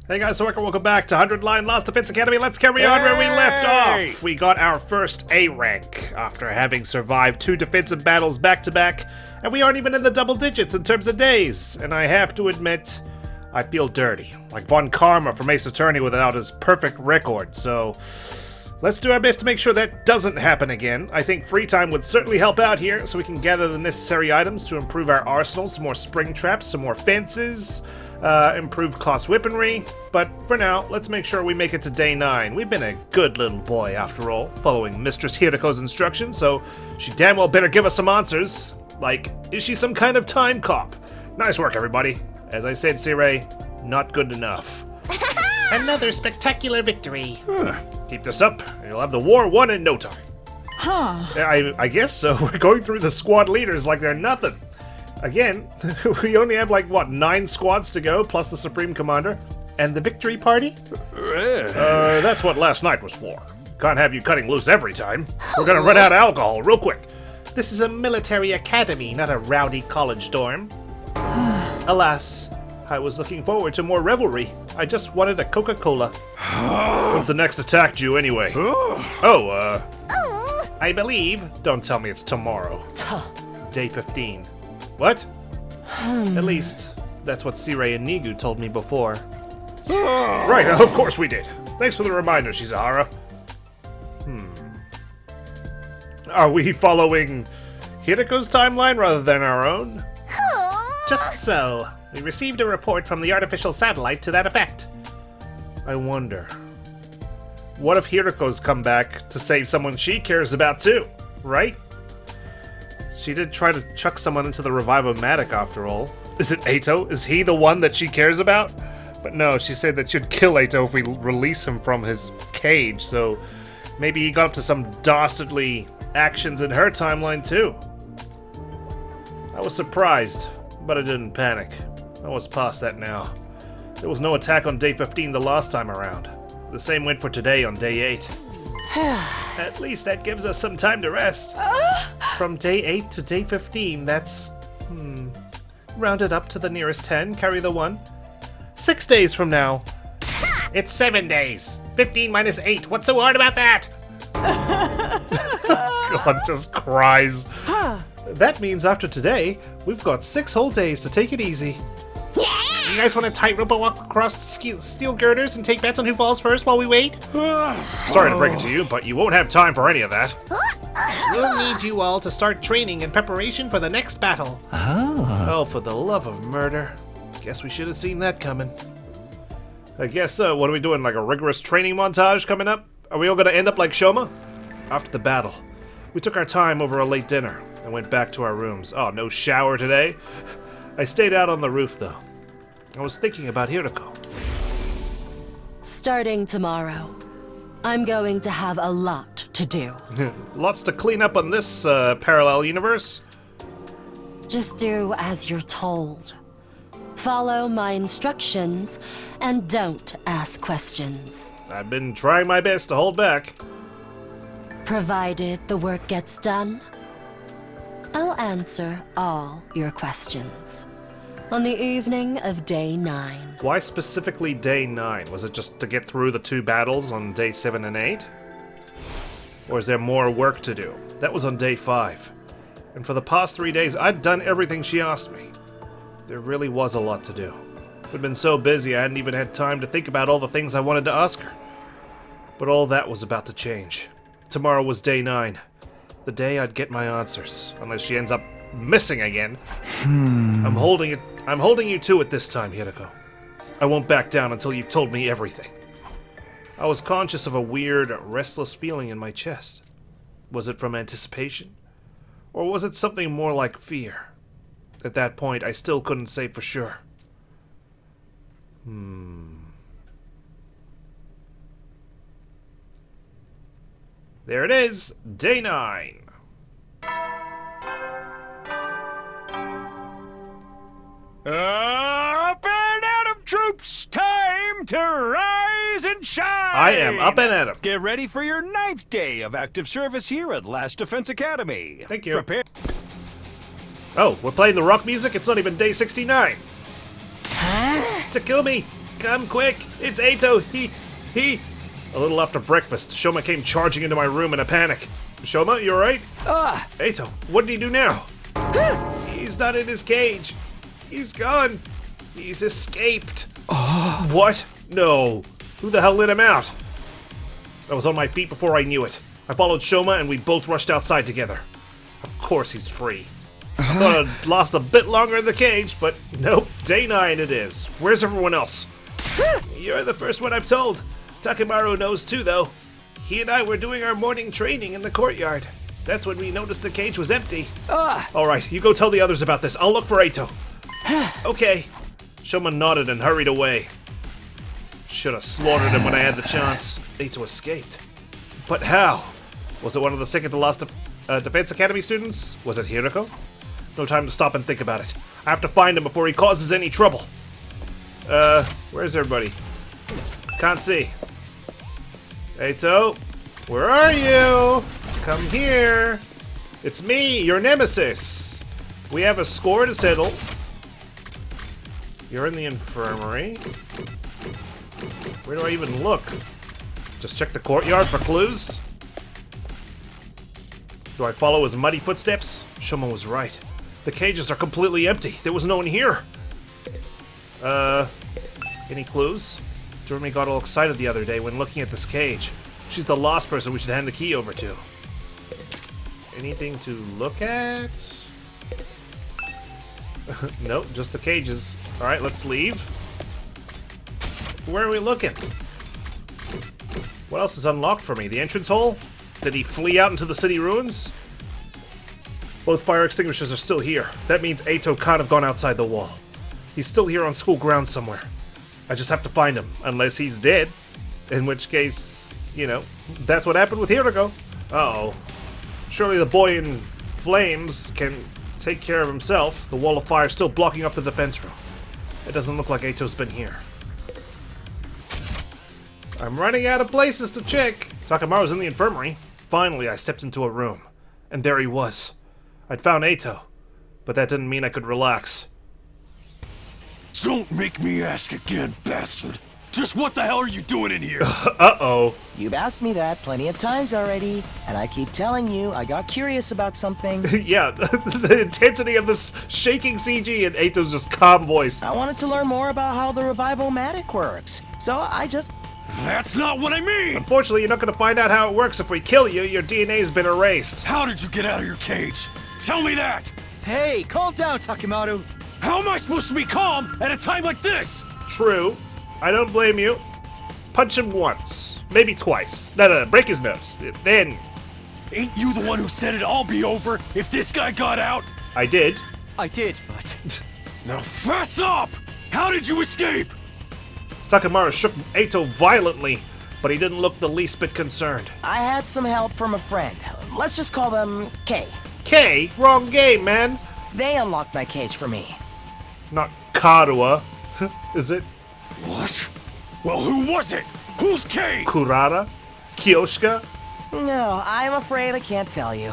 Hey guys, so welcome back to 100 Line Last Defense Academy. Let's carry on where we left off. We got our first A rank after having survived 2 defensive battles back to back, and we aren't even in the double digits in terms of days. And I have to admit, I feel dirty, like Von Karma from Ace Attorney without his perfect record. So let's do our best to make sure that doesn't happen again. I think free time would certainly help out here, so we can gather the necessary items to improve our arsenal, some more spring traps, some more fences, improved class weaponry, but for now, let's make sure we make it to day 9. We've been a good little boy, after all, following Mistress Hiroko's instructions, so she damn well better give us some answers. Like, is she some kind of time cop? Nice work, everybody. As I said, Sirei, not good enough. Another spectacular victory. Keep this up, and you'll have the war won in no time. I guess so. We're going through the squad leaders like they're nothing. Again, we only have like, what, 9 squads to go, plus the Supreme Commander? And the victory party? That's what last night was for. Can't have you cutting loose every time. We're gonna run out of alcohol real quick. This is a military academy, not a rowdy college dorm. Alas, I was looking forward to more revelry. I just wanted a Coca-Cola. When's the next attack due anyway? I believe... Don't tell me it's tomorrow. Day 15. What? At least, that's what Sirei and Nigu told me before. Right, of course we did. Thanks for the reminder, Shizahara. Are we following Hiroko's timeline rather than our own? just so. We received a report from the artificial satellite to that effect. I wonder. What if Hiroko's come back to save someone she cares about too, right? She did try to chuck someone into the Revive-O-Matic after all. Is it Eito? Is he the one that she cares about? But no, she said that she'd kill Eito if we release him from his cage, so maybe he got up to some dastardly actions in her timeline too. I was surprised, but I didn't panic. I was past that now. There was no attack on day 15 the last time around. The same went for today on day 8. At least that gives us some time to rest. From day 8 to day 15, that's... round it up to the nearest 10, carry the 1. 6 days from now. It's 7 days. 15 minus 8. What's so hard about that? God just cries. That means after today, we've got 6 whole days to take it easy. You guys want to tightrope a walk across steel girders and take bets on who falls first while we wait? Sorry to break it to you, but you won't have time for any of that. We'll need you all to start training in preparation for the next battle. Oh, for the love of murder. Guess we should have seen that coming. I guess, what are we doing, like a rigorous training montage coming up? Are we all gonna end up like Shoma? After the battle, we took our time over a late dinner and went back to our rooms. Oh, no shower today? I stayed out on the roof, though. I was thinking about Hiroko. Starting tomorrow, I'm going to have a lot to do. Lots to clean up on this parallel universe. Just do as you're told. Follow my instructions and don't ask questions. I've been trying my best to hold back. Provided the work gets done, I'll answer all your questions. On the evening of day 9. Why specifically day 9? Was it just to get through the 2 battles on day 7 and 8? Or is there more work to do? That was on day 5. And for the past 3 days, I'd done everything she asked me. There really was a lot to do. I'd been so busy I hadn't even had time to think about all the things I wanted to ask her. But all that was about to change. Tomorrow was day 9. The day I'd get my answers, unless she ends up missing again. I'm holding you to it this time, Hiroko. I won't back down until you've told me everything. I was conscious of a weird, restless feeling in my chest. Was it from anticipation? Or was it something more like fear? At that point, I still couldn't say for sure. There it is, day 9. Up and at 'em, troops! Time to rise and shine! I am up and at 'em. Get ready for your 9th day of active service here at Last Defense Academy. Thank you. Prepare. Oh, we're playing the rock music? It's not even day 69. Takumi! Come quick! It's Eito! He... A little after breakfast, Shoma came charging into my room in a panic. Shoma, you alright? Eito, what did he do now? He's not in his cage. He's gone. He's escaped. What? No. Who the hell let him out? I was on my feet before I knew it. I followed Shoma and we both rushed outside together. Of course he's free. I thought I'd lost a bit longer in the cage, but nope, day 9 it is. Where's everyone else? You're the first one I've told. Takemaru knows too, though. He and I were doing our morning training in the courtyard. That's when we noticed the cage was empty. Alright, you go tell the others about this. I'll look for Eito. Okay. Shoma nodded and hurried away. Should have slaughtered him when I had the chance. Eito escaped. But how? Was it one of the second to last Defense Academy students? Was it Hiroko? No time to stop and think about it. I have to find him before he causes any trouble. Where's everybody? Can't see. Eito, where are you? Come here. It's me, your nemesis. We have a score to settle. You're in the infirmary. Where do I even look? Just check the courtyard for clues? Do I follow his muddy footsteps? Shoma was right. The cages are completely empty. There was no one here. Any clues? Doremi got all excited the other day when looking at this cage. She's the last person we should hand the key over to. Anything to look at? Nope, just the cages. Alright, let's leave. Where are we looking? What else is unlocked for me? The entrance hole? Did he flee out into the city ruins? Both fire extinguishers are still here. That means Eito can't have gone outside the wall. He's still here on school grounds somewhere. I just have to find him, unless he's dead. In which case, you know, that's what happened with Hiroko. Uh-oh. Surely the boy in flames can take care of himself. The wall of fire is still blocking off the defense room. It doesn't look like Eito's been here. I'm running out of places to check. Takemaru's in the infirmary. Finally, I stepped into a room. And there he was. I'd found Eito. But that didn't mean I could relax. Don't make me ask again, bastard. Just what the hell are you doing in here? Uh-oh. You've asked me that plenty of times already, and I keep telling you I got curious about something. Yeah, the intensity of this shaking CG and Eito's just calm voice. I wanted to learn more about how the revival-matic works, so I just... That's not what I mean! Unfortunately, you're not going to find out how it works. If we kill you, your DNA's been erased. How did you get out of your cage? Tell me that! Hey, calm down, Takemaru. How am I supposed to be calm at a time like this? True. I don't blame you. Punch him once. Maybe twice. No, break his nose. Then... Ain't you the one who said it'd all be over if this guy got out? I did. I did, but... Now fess up! How did you escape? Takemaru shook Eito violently, but he didn't look the least bit concerned. I had some help from a friend. Let's just call them K. K? Wrong game, man. They unlocked my cage for me. Not Karua. Is it? What? Well, who was it? Who's K? Kurara? Kyoshika? No, I'm afraid I can't tell you.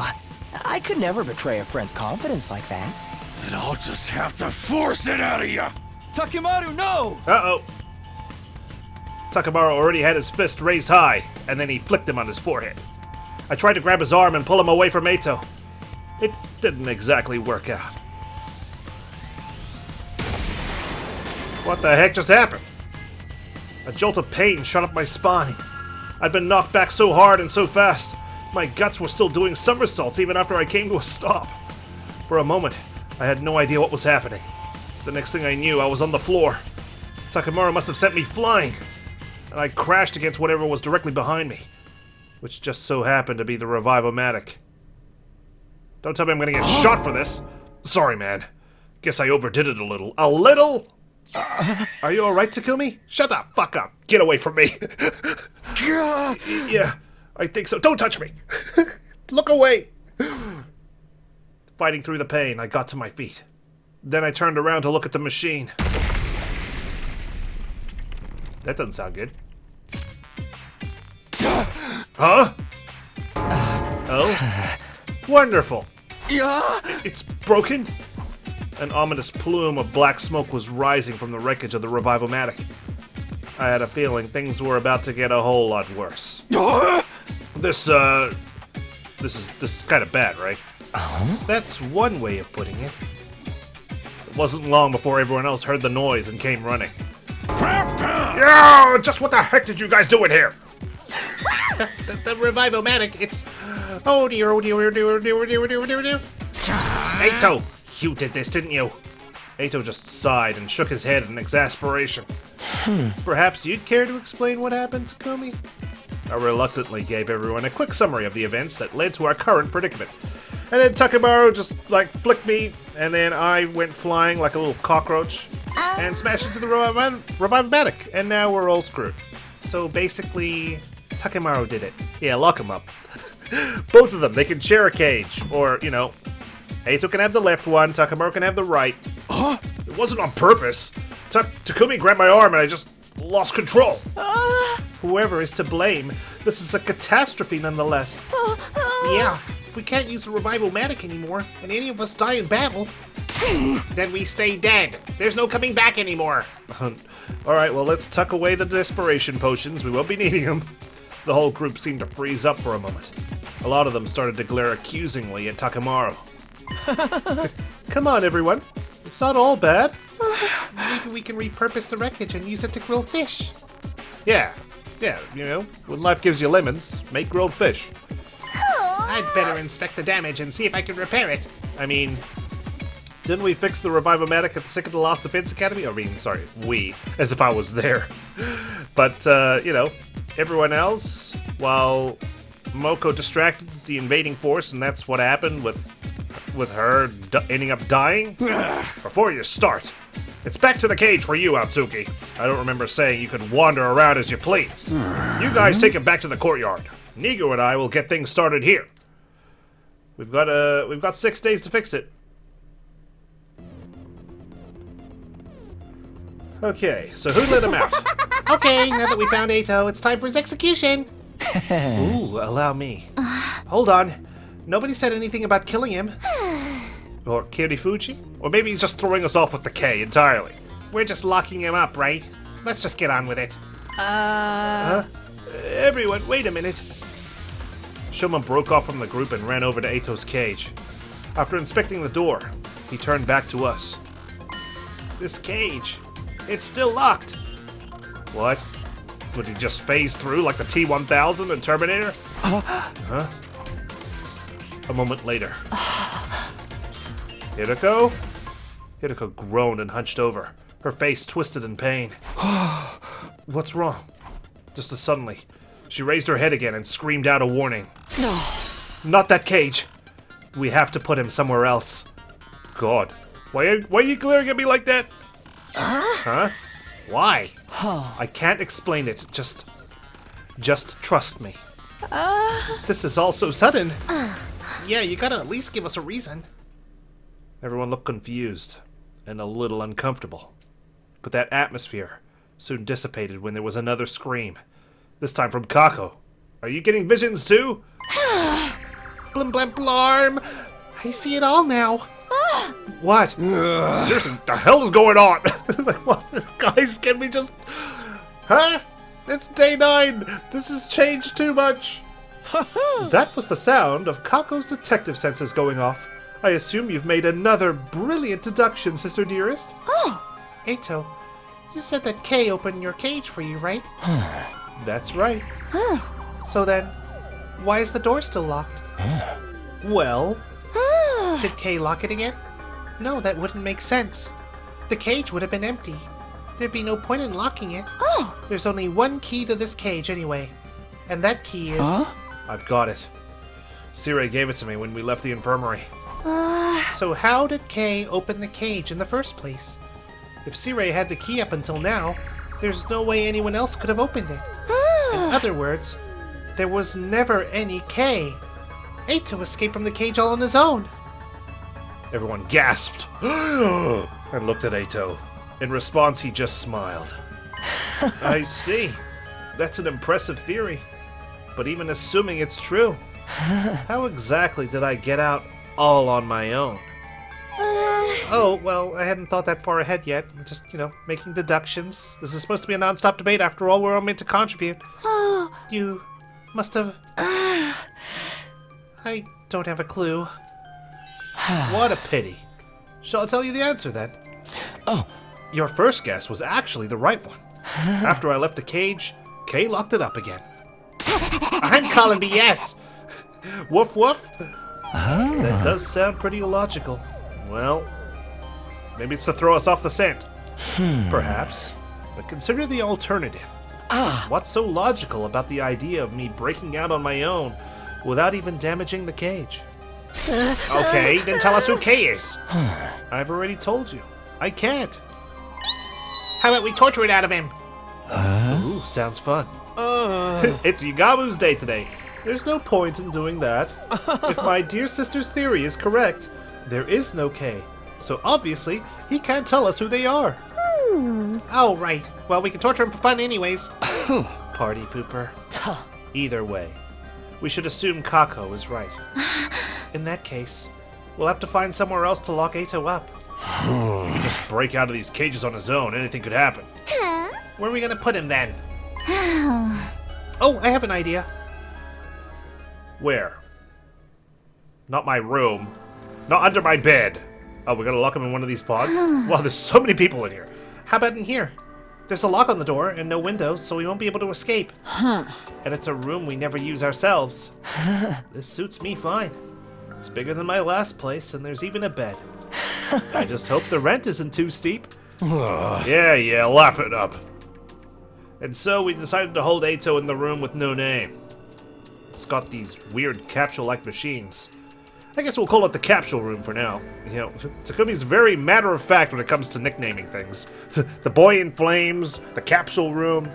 I could never betray a friend's confidence like that. Then I'll just have to force it out of you. Takemaru, no! Uh-oh. Takemaru already had his fist raised high, and then he flicked him on his forehead. I tried to grab his arm and pull him away from Eito. It didn't exactly work out. What the heck just happened? A jolt of pain shot up my spine. I'd been knocked back so hard and so fast, my guts were still doing somersaults even after I came to a stop. For a moment, I had no idea what was happening. The next thing I knew, I was on the floor. Takemaru must have sent me flying, and I crashed against whatever was directly behind me, which just so happened to be the revival-matic. Don't tell me I'm gonna get shot for this. Sorry, man. Guess I overdid it a little. A little? Are you alright, Takumi? Shut the fuck up. Get away from me. Yeah, I think so. Don't touch me. Look away. Fighting through the pain, I got to my feet. Then I turned around to look at the machine. That doesn't sound good. Huh? Oh? Wonderful. It's broken? An ominous plume of black smoke was rising from the wreckage of the revival-matic. I had a feeling things were about to get a whole lot worse. This is kind of bad, right? That's one way of putting it. It wasn't long before everyone else heard the noise and came running. Yo, just what the heck did you guys do in here? The revive-o-matic, it's... Oh dear, oh dear, oh dear, oh dear, oh dear, oh dear, oh dear, oh dear. Eito, you did this, didn't you? Eito just sighed and shook his head in exasperation. Perhaps you'd care to explain what happened, Takumi? I reluctantly gave everyone a quick summary of the events that led to our current predicament. And then Takemaru just, flicked me, and then I went flying like a little cockroach and smashed into the revive-o-matic, and now we're all screwed. So basically, Takemaru did it. Yeah, lock him up. Both of them, they can share a cage, or, Eito can have the left one, Takemaru can have the right. It wasn't on purpose. Takumi grabbed my arm and I just lost control. Whoever is to blame, this is a catastrophe nonetheless. Yeah, if we can't use the revive-o-matic anymore, and any of us die in battle, then we stay dead. There's no coming back anymore. Alright, well, let's tuck away the desperation potions. We won't be needing them. The whole group seemed to freeze up for a moment. A lot of them started to glare accusingly at Takemaru. Come on, everyone. It's not all bad. Maybe we can repurpose the wreckage and use it to grill fish. Yeah, when life gives you lemons, make grilled fish. I'd better inspect the damage and see if I can repair it. I mean, didn't we fix the revive-o-matic at the Sick of the Lost Defense Academy? We, as if I was there. But, everyone else, while Moko distracted the invading force, and that's what happened with her ending up dying. Before you start, it's back to the cage for you, Atsuki. I don't remember saying you could wander around as you please. You guys take it back to the courtyard. Nigo and I will get things started here. We've got 6 days to fix it. Okay, so who let him out? Okay, now that we found Eito, it's time for his execution. Ooh, allow me. Hold on. Nobody said anything about killing him. Or Kirifuji? Or maybe he's just throwing us off with the K entirely. We're just locking him up, right? Let's just get on with it. Everyone, wait a minute. Shoma broke off from the group and ran over to Eito's cage. After inspecting the door, he turned back to us. This cage, it's still locked. What? Would he just phase through like the T-1000 in Terminator? Huh? A moment later. Hiroko? Hiroko groaned and hunched over, her face twisted in pain. What's wrong? Just as suddenly, she raised her head again and screamed out a warning. No. Not that cage. We have to put him somewhere else. God, why are you glaring at me like that? Huh? Why? I can't explain it. Just trust me. This is all so sudden. Yeah, you gotta at least give us a reason. Everyone looked confused and a little uncomfortable. But that atmosphere soon dissipated when there was another scream. This time from Kako. Are you getting visions too? Blim blam blarm! I see it all now. What? Seriously, what the hell is going on? Like, what? Guys, can we just... Huh? It's day 9. This has changed too much. That was the sound of Kako's detective senses going off. I assume you've made another brilliant deduction, sister dearest. Eito, you said that Kay opened your cage for you, right? That's right. So then, why is the door still locked? Well... Did Kay lock it again? No, that wouldn't make sense. The cage would have been empty. There'd be no point in locking it. There's only one key to this cage anyway. And that key is... I've got it. Sirei gave it to me when we left the infirmary. So how did Kay open the cage in the first place? If Sirei had the key up until now, there's no way anyone else could have opened it. In other words, there was never any Kay. Eito escaped from the cage all on his own. Everyone gasped and looked at Eito. In response, he just smiled. I see. That's an impressive theory. But even assuming it's true, how exactly did I get out all on my own? Oh, well, I hadn't thought that far ahead yet. I'm just, making deductions. This is supposed to be a non-stop debate. After all, we're all meant to contribute. You must have... I don't have a clue. What a pity. Shall I tell you the answer, then? Oh. Your first guess was actually the right one. After I left the cage, Kay locked it up again. I'm calling BS. Woof woof. That does sound pretty illogical. Well, maybe it's to throw us off the scent. Perhaps. But consider the alternative. What's so logical about the idea of me breaking out on my own without even damaging the cage? Okay, then tell us who Kay is. I've already told you. I can't. How about we torture it out of him? Ooh, sounds fun. It's Yugabu's day today. There's no point in doing that. If my dear sister's theory is correct, there is no Kay. So obviously, he can't tell us who they are. Oh, right. Well, we can torture him for fun anyways. Party pooper. Either way, we should assume Kako is right. In that case, we'll have to find somewhere else to lock Eito up. He can just break out of these cages on his own. Anything could happen. Where are we gonna put him then? Oh, I have an idea. Where? Not my room. Not under my bed. Oh, we're gonna lock him in one of these pods? Wow, there's so many people in here. How about in here? There's a lock on the door and no windows, so we won't be able to escape. And it's a room we never use ourselves. This suits me fine. It's bigger than my last place, and there's even a bed. I just hope the rent isn't too steep. Yeah, laugh it up. And so we decided to hold Eito in the room with no name. It's got these weird capsule-like machines. I guess we'll call it the capsule room for now. Takumi's very matter-of-fact when it comes to nicknaming things. The boy in flames, the capsule room.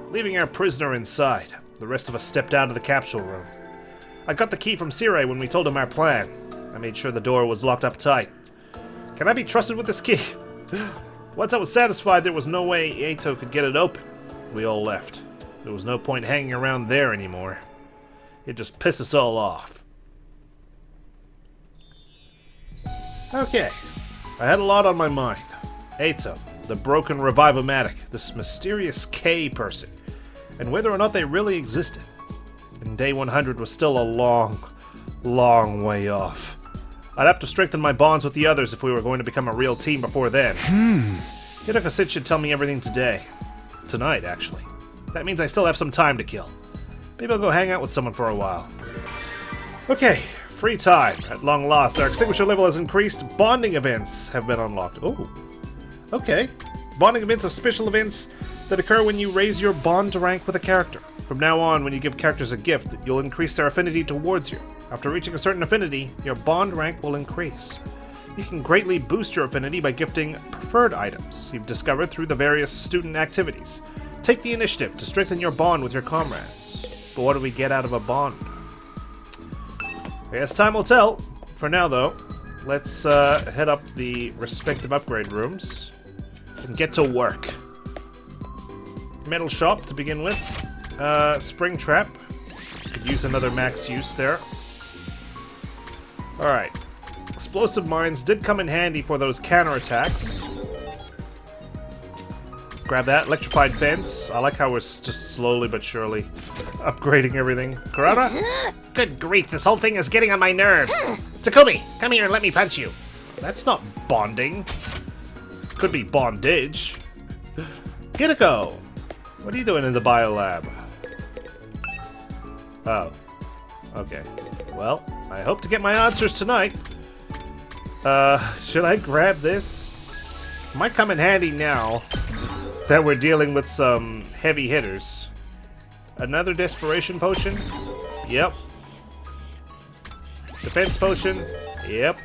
Leaving our prisoner inside, the rest of us stepped down to the capsule room. I got the key from Sirei when we told him our plan. I made sure the door was locked up tight. Can I be trusted with this key? Once I was satisfied there was no way Eito could get it open, we all left. There was no point hanging around there anymore. It just pissed us all off. Okay, I had a lot on my mind. Eito, the broken revivomatic, this mysterious K person, and whether or not they really existed. And day 100 was still a long way off. I'd have to strengthen my bonds with the others if we were going to become a real team before then. Hiroko-san should tell me everything today. Tonight, actually. That means I still have some time to kill. Maybe I'll go hang out with someone for a while. Okay, free time. At long last, our extinguisher level has increased. Bonding events have been unlocked. Oh, okay. Bonding events are special events that occur when you raise your bond rank with a character. From now on, when you give characters a gift, you'll increase their affinity towards you. After reaching a certain affinity, your bond rank will increase. You can greatly boost your affinity by gifting preferred items you've discovered through the various student activities. Take the initiative to strengthen your bond with your comrades. But what do we get out of a bond? I guess time will tell. For now, though, let's head up the respective upgrade rooms and get to work. Metal shop to begin with. Spring trap. Could use another max use there. Alright. Explosive mines did come in handy for those counterattacks. Grab that. Electrified fence. I like how we're just slowly but surely upgrading everything. Kurata? Good grief, this whole thing is getting on my nerves. Takumi, come here and let me punch you. That's not bonding. Could be bondage. Hiroko, what are you doing in the biolab? Oh. Okay. Well, I hope to get my answers tonight. Should I grab this? Might come in handy now that we're dealing with some heavy hitters. Another desperation potion? Yep. Defense potion? Yep.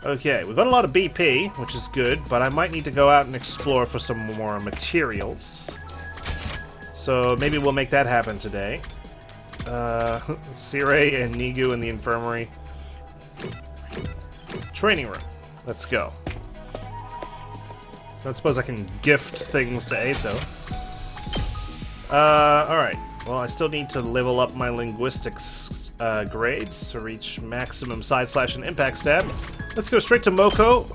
Okay, we've got a lot of BP, which is good, but I might need to go out and explore for some more materials. So maybe we'll make that happen today. Sirei and Nigu in the infirmary. Training room. Let's go. I don't suppose I can gift things to Eito. Alright. Well, I still need to level up my linguistics grades to reach maximum side slash and impact stab. Let's go straight to Moko.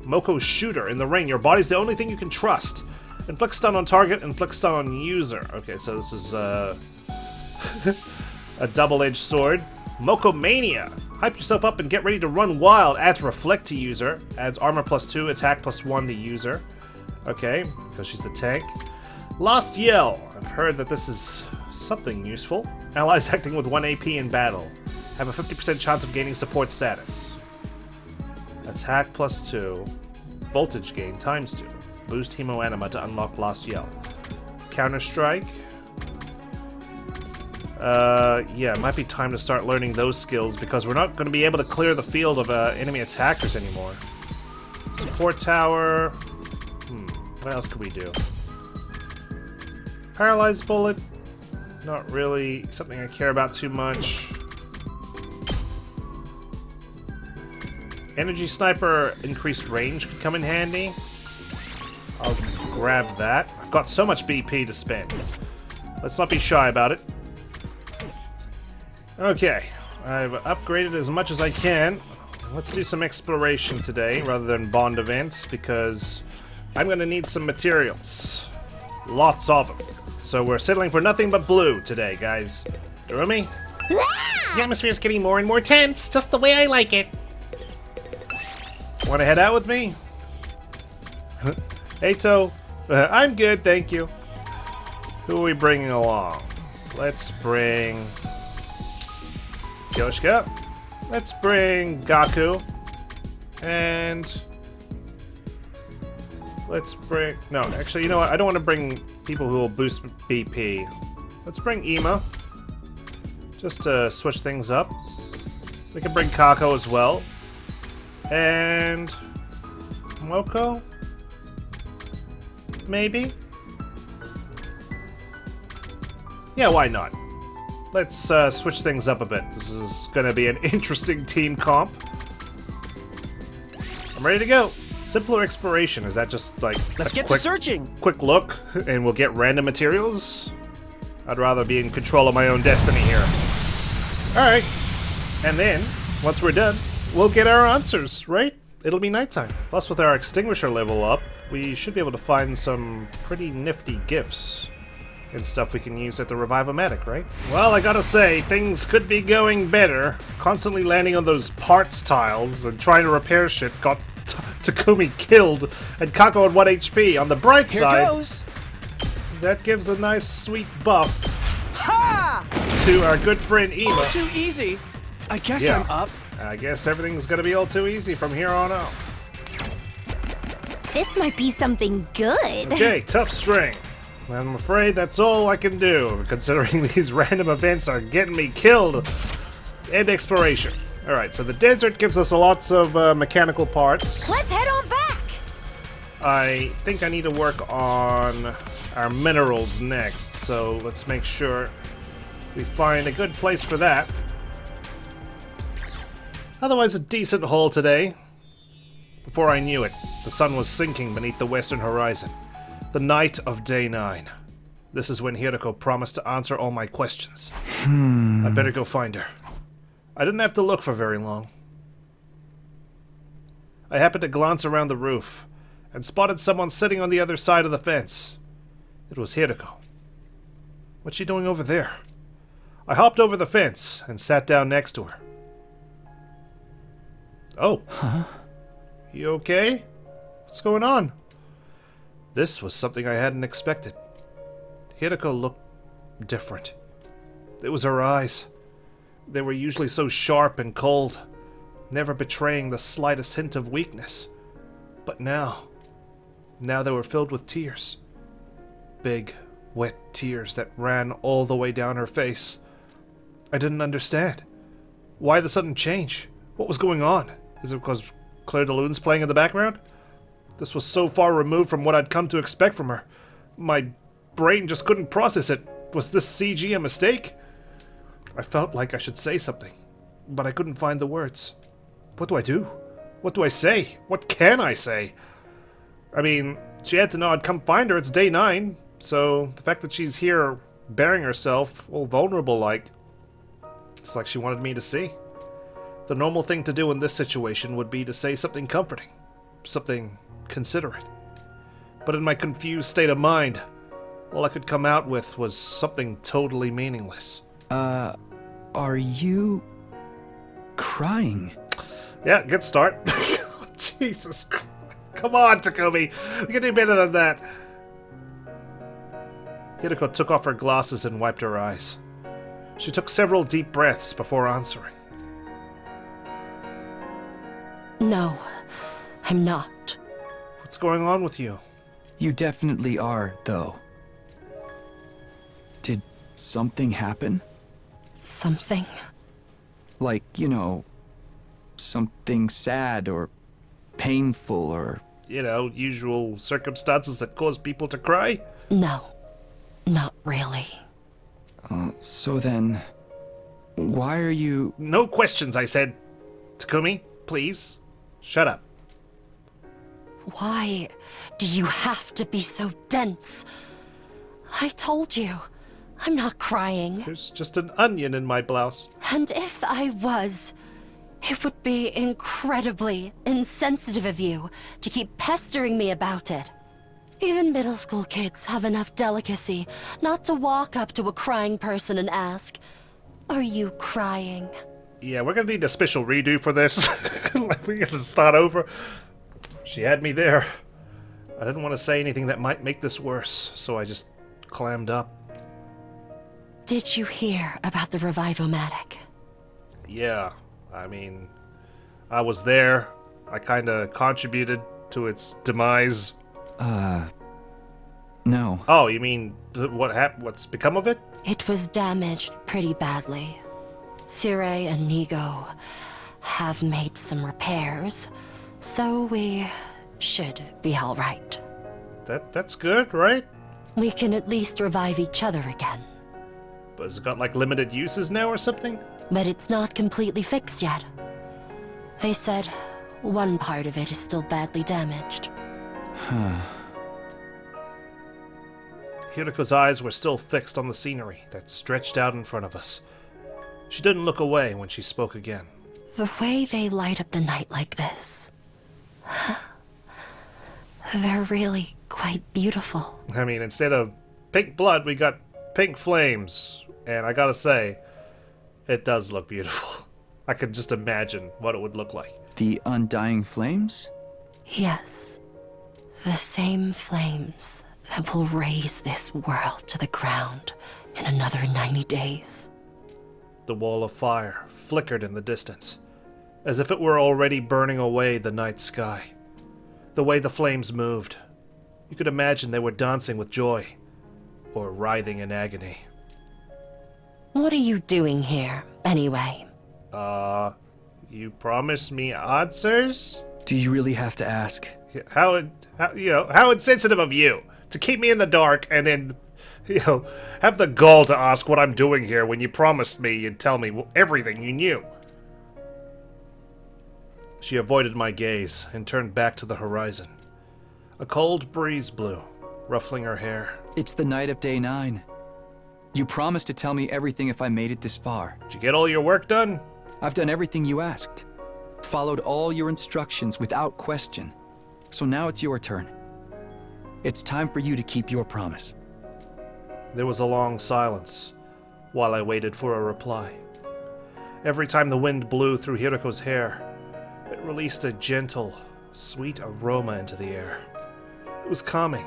Moko's Shooter. In the ring, your body's the only thing you can trust. Inflict stun on target, inflict stun on user. Okay, so this is a double-edged sword. Moko Mania. Hype yourself up and get ready to run wild. Adds reflect to user. Adds armor +2, attack +1 to user. Okay, because she's the tank. Lost Yell. I've heard that this is something useful. Allies acting with 1 AP in battle have a 50% chance of gaining support status. Attack +2. Voltage gain ×2. Boost Hemo Anima to unlock Lost Yell. Counter-Strike. Yeah, it might be time to start learning those skills because we're not going to be able to clear the field of enemy attackers anymore. Support Tower. What else could we do? Paralyzed Bullet. Not really something I care about too much. Energy Sniper increased range could come in handy. I'll grab that. I've got so much BP to spend. Let's not be shy about it. Okay, I've upgraded as much as I can. Let's do some exploration today rather than bond events because I'm going to need some materials. Lots of them. So we're settling for nothing but blue today, guys. You with me? The atmosphere's getting more and more tense, just the way I like it. Want to head out with me? Eito, I'm good, thank you. Who are we bringing along? Let's bring Yoshika. Let's bring Gaku. And let's bring... No, actually, you know what? I don't want to bring people who will boost BP. Let's bring Ima. Just to switch things up. We can bring Kako as well. And... Moko? Maybe? Yeah, why not? Let's switch things up a bit. This is gonna be an interesting team comp. I'm ready to go. Simpler exploration. Is that just like Let's get to searching. Quick look, and we'll get random materials? I'd rather be in control of my own destiny here. Alright. And then, once we're done, we'll get our answers, right? It'll be nighttime. Plus, with our extinguisher level up, we should be able to find some pretty nifty gifts and stuff we can use at the Revive-O-Matic, right? Well, I gotta say, things could be going better. Constantly landing on those parts tiles and trying to repair shit got Takumi killed and Kako at 1 HP. On the bright side, Here goes. that gives a nice sweet buff Ha! to our good friend Ima. All too easy. I guess Yeah. I'm up. I guess everything's gonna be all too easy from here on out. This might be something good. Okay, tough string. I'm afraid that's all I can do, considering these random events are getting me killed. And exploration. Alright, so the desert gives us lots of mechanical parts. Let's head on back. I think I need to work on our minerals next, so let's make sure we find a good place for that. Otherwise, a decent haul today. Before I knew it, the sun was sinking beneath the western horizon. The night of day 9. This is when Hiroko promised to answer all my questions. I'd better go find her. I didn't have to look for very long. I happened to glance around the roof and spotted someone sitting on the other side of the fence. It was Hiroko. What's she doing over there? I hopped over the fence and sat down next to her. Oh. Huh? You okay? What's going on? This was something I hadn't expected. Hiroko looked different. It was her eyes. They were usually so sharp and cold, never betraying the slightest hint of weakness. But now they were filled with tears. Big, wet tears that ran all the way down her face. I didn't understand. Why the sudden change? What was going on? Is it because Claire de Lune's playing in the background? This was so far removed from what I'd come to expect from her. My brain just couldn't process it. Was this CG a mistake? I felt like I should say something, but I couldn't find the words. What do I do? What do I say? What can I say? I mean, she had to know I'd come find her. It's day 9, so the fact that she's here bearing herself, all vulnerable like, It's like she wanted me to see. The normal thing to do in this situation would be to say something comforting, something considerate. But in my confused state of mind, all I could come out with was something totally meaningless. Are you crying? Yeah, good start. Jesus Christ. Come on, Takumi. We can do better than that. Hiroko took off her glasses and wiped her eyes. She took several deep breaths before answering. No, I'm not. What's going on with you? You definitely are, though. Did something happen? Something? Like, you know, something sad or painful or... You know, usual circumstances that cause people to cry? No, not really. So then, why are you... No questions, I said. Takumi, please, shut up. Why do you have to be so dense? I told you, I'm not crying. There's just an onion in my blouse. And if I was, it would be incredibly insensitive of you to keep pestering me about it. Even middle school kids have enough delicacy not to walk up to a crying person and ask, "Are you crying?" Yeah, we're gonna need a special redo for this. Like, we're gonna start over. She had me there. I didn't want to say anything that might make this worse, so I just clammed up. Did you hear about the Revivomatic? Yeah, I mean, I was there. I kinda contributed to its demise. No. Oh, you mean what happened? What's become of it? It was damaged pretty badly. Sirei and Nigo have made some repairs, so we should be all right. That's good, right? We can at least revive each other again. But has it got like limited uses now or something? But it's not completely fixed yet. They said one part of it is still badly damaged. Hiroko's eyes were still fixed on the scenery that stretched out in front of us. She didn't look away when she spoke again. The way they light up the night like this, they're really quite beautiful. I mean, instead of pink blood, we got pink flames. And I gotta say, it does look beautiful. I can just imagine what it would look like. The undying flames? Yes, the same flames that will raise this world to the ground in another 90 days. The wall of fire flickered in the distance, as if it were already burning away the night sky. The way the flames moved, you could imagine they were dancing with joy, or writhing in agony. What are you doing here, anyway? You promised me answers? Do you really have to ask? How insensitive of you to keep me in the dark and then, have the gall to ask what I'm doing here when you promised me you'd tell me everything you knew. She avoided my gaze and turned back to the horizon. A cold breeze blew, ruffling her hair. It's the night of day 9. You promised to tell me everything if I made it this far. Did you get all your work done? I've done everything you asked. Followed all your instructions without question. So now it's your turn. It's time for you to keep your promise. There was a long silence while I waited for a reply. Every time the wind blew through Hiroko's hair, it released a gentle, sweet aroma into the air. It was calming,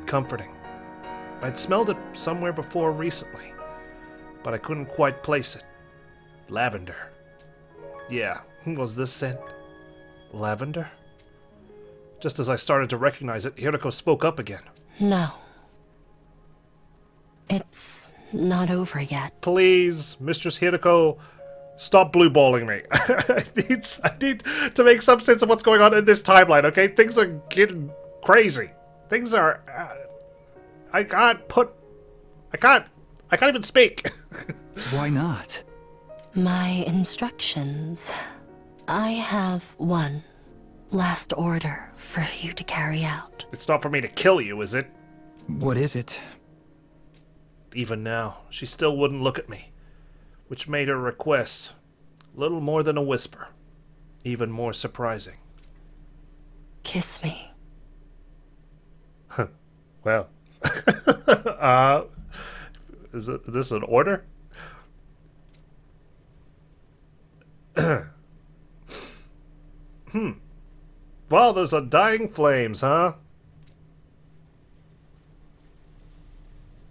comforting. I'd smelled it somewhere before recently, but I couldn't quite place it. Lavender. Yeah, was this scent lavender? Just as I started to recognize it, Hiroko spoke up again. No. It's not over yet. Please, Mistress Hiroko, stop blueballing me. I need to make some sense of what's going on in this timeline, okay? Things are getting crazy. Things are... I can't even speak. Why not? My instructions. I have one last order for you to carry out. It's not for me to kill you, is it? What is it? Even now, she still wouldn't look at me. which made her request little more than a whisper, even more surprising. Kiss me. Well, is this an order? Well, there's undying flames, huh?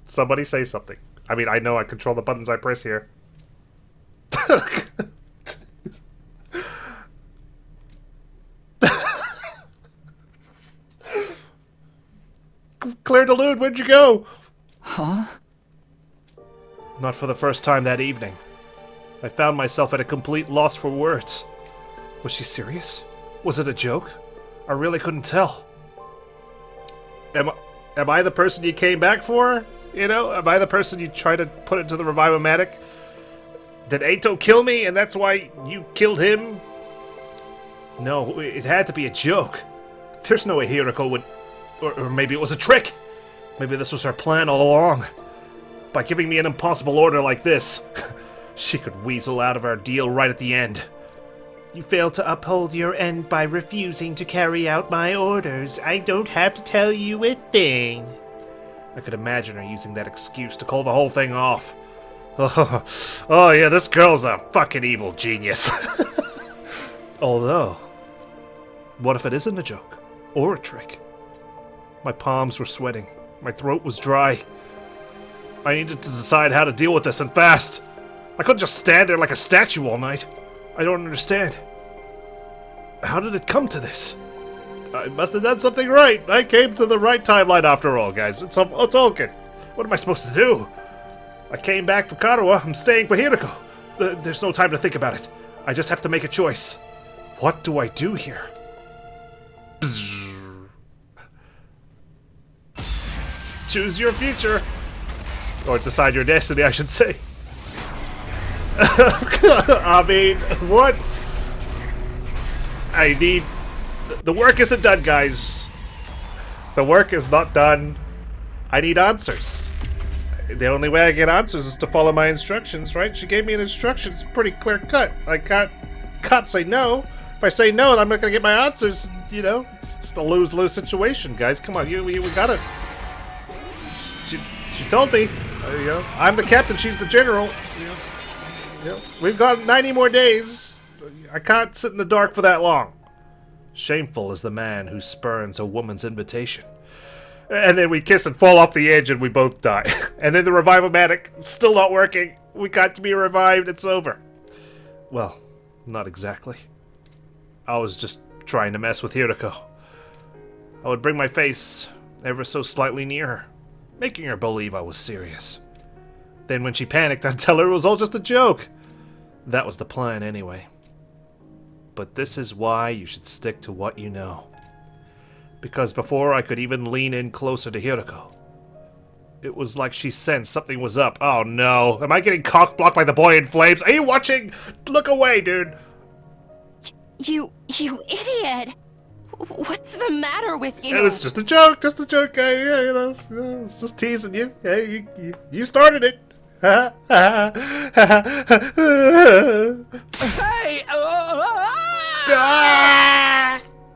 Somebody say something. I mean, I know I control the buttons I press here. Claire de Lune, where'd you go? Huh? Not for the first time that evening. I found myself at a complete loss for words. Was she serious? Was it a joke? I really couldn't tell. Am I the person you came back for? You know, am I the person you tried to put into the Revive-O-Matic? Did Eito kill me and that's why you killed him? No, it had to be a joke. There's no way Hiroko would... Or maybe it was a trick. Maybe this was her plan all along. By giving me an impossible order like this, she could weasel out of our deal right at the end. You failed to uphold your end by refusing to carry out my orders. I don't have to tell you a thing. I could imagine her using that excuse to call the whole thing off. Oh yeah, this girl's a fucking evil genius. Although, what if it isn't a joke? Or a trick? My palms were sweating. My throat was dry. I needed to decide how to deal with this, and fast. I couldn't just stand there like a statue all night. I don't understand. How did it come to this? I must have done something right. I came to the right timeline after all, guys. It's all good. What am I supposed to do? I came back for Karawa. I'm staying for Hiroko. There's no time to think about it. I just have to make a choice. What do I do here? Bzzz. Choose your future. Or decide your destiny, I should say. I mean, what? I need... The work isn't done, guys. The work is not done. I need answers. The only way I get answers is to follow my instructions, right? She gave me an instruction. It's pretty clear cut. I can't say no. If I say no, I'm not gonna get my answers. You know, it's just a lose-lose situation, guys. Come on, we got it. She told me. You know, I'm the captain. She's the general. You know, we've got 90 more days. I can't sit in the dark for that long. Shameful is the man who spurns a woman's invitation. And then we kiss and fall off the edge and we both die. And then the Revive-O-Matic, still not working. We got to be revived, it's over. Well, not exactly. I was just trying to mess with Hiroko. I would bring my face ever so slightly near her, making her believe I was serious. Then when she panicked, I'd tell her it was all just a joke. That was the plan anyway. But this is why you should stick to what you know. Because before I could even lean in closer to Hiroko, it was like she sensed something was up. Oh no, am I getting cock-blocked by the boy in flames? Are you watching? Look away, dude! You idiot! What's the matter with you? It's just a joke, guy. Yeah, you know, it's just teasing you. Yeah, you started it. Hey!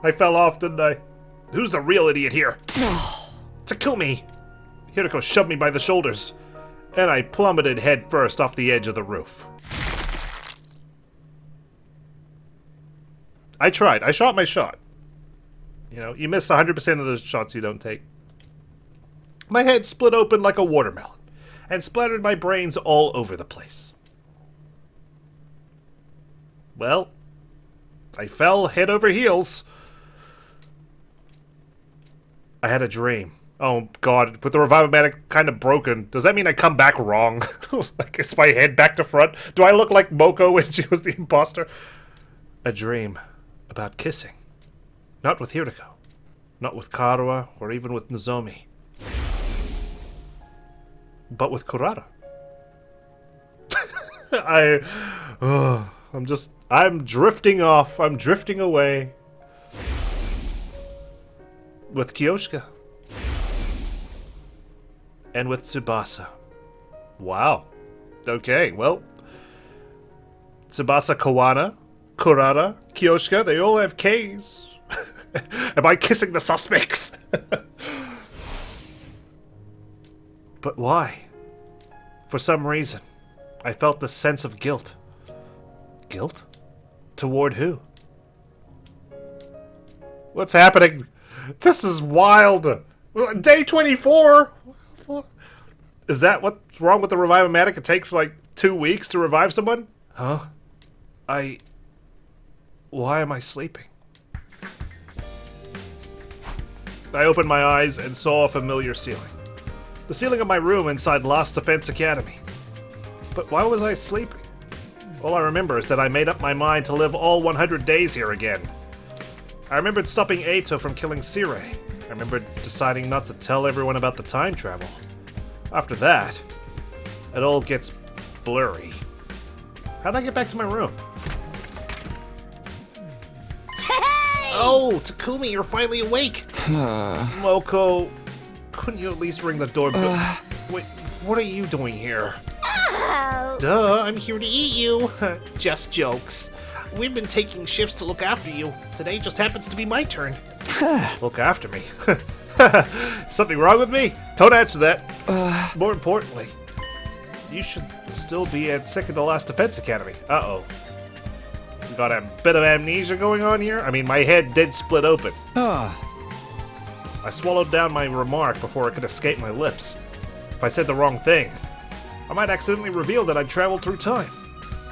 I fell off, didn't I? Who's the real idiot here? Takumi! Hiroko shoved me by the shoulders, and I plummeted head first off the edge of the roof. I tried. I shot my shot. You know, you miss 100% of the shots you don't take. My head split open like a watermelon, and splattered my brains all over the place. Well, I fell head over heels. I had a dream. Oh god, with the Revive-O-Matic kind of broken, does that mean I come back wrong? Like, is my head back to front? Do I look like Moko when she was the imposter? A dream about kissing. Not with Hiroko. Not with Karawa, or even with Nozomi. But with Kurara. I'm drifting off. I'm drifting away. With Kyoshika. And with Tsubasa. Wow. Okay, well, Tsubasa Kawana, Kurara, Kyoshika, they all have K's. Am I kissing the suspects? But why? For some reason, I felt this sense of guilt. Guilt? Toward who? What's happening? This is wild. Day 24? Is that what's wrong with the Revive-O-Matic? It takes like 2 weeks to revive someone? Huh? Why am I sleeping? I opened my eyes and saw a familiar ceiling. The ceiling of my room inside Lost Defense Academy. But why was I sleeping? All I remember is that I made up my mind to live all 100 days here again. I remembered stopping Eito from killing Sirei. I remembered deciding not to tell everyone about the time travel. After that, it all gets blurry. How'd I get back to my room? Oh, Takumi, you're finally awake. Moko, couldn't you at least ring the doorbell? Wait, what are you doing here? Duh, I'm here to eat you. Just jokes. We've been taking shifts to look after you. Today just happens to be my turn. Look after me. Something wrong with me? Don't answer that. More importantly, you should still be at second to last defense academy. Uh-oh. You got a bit of amnesia going on here? I mean, my head did split open. I swallowed down my remark before it could escape my lips. If I said the wrong thing, I might accidentally reveal that I'd traveled through time.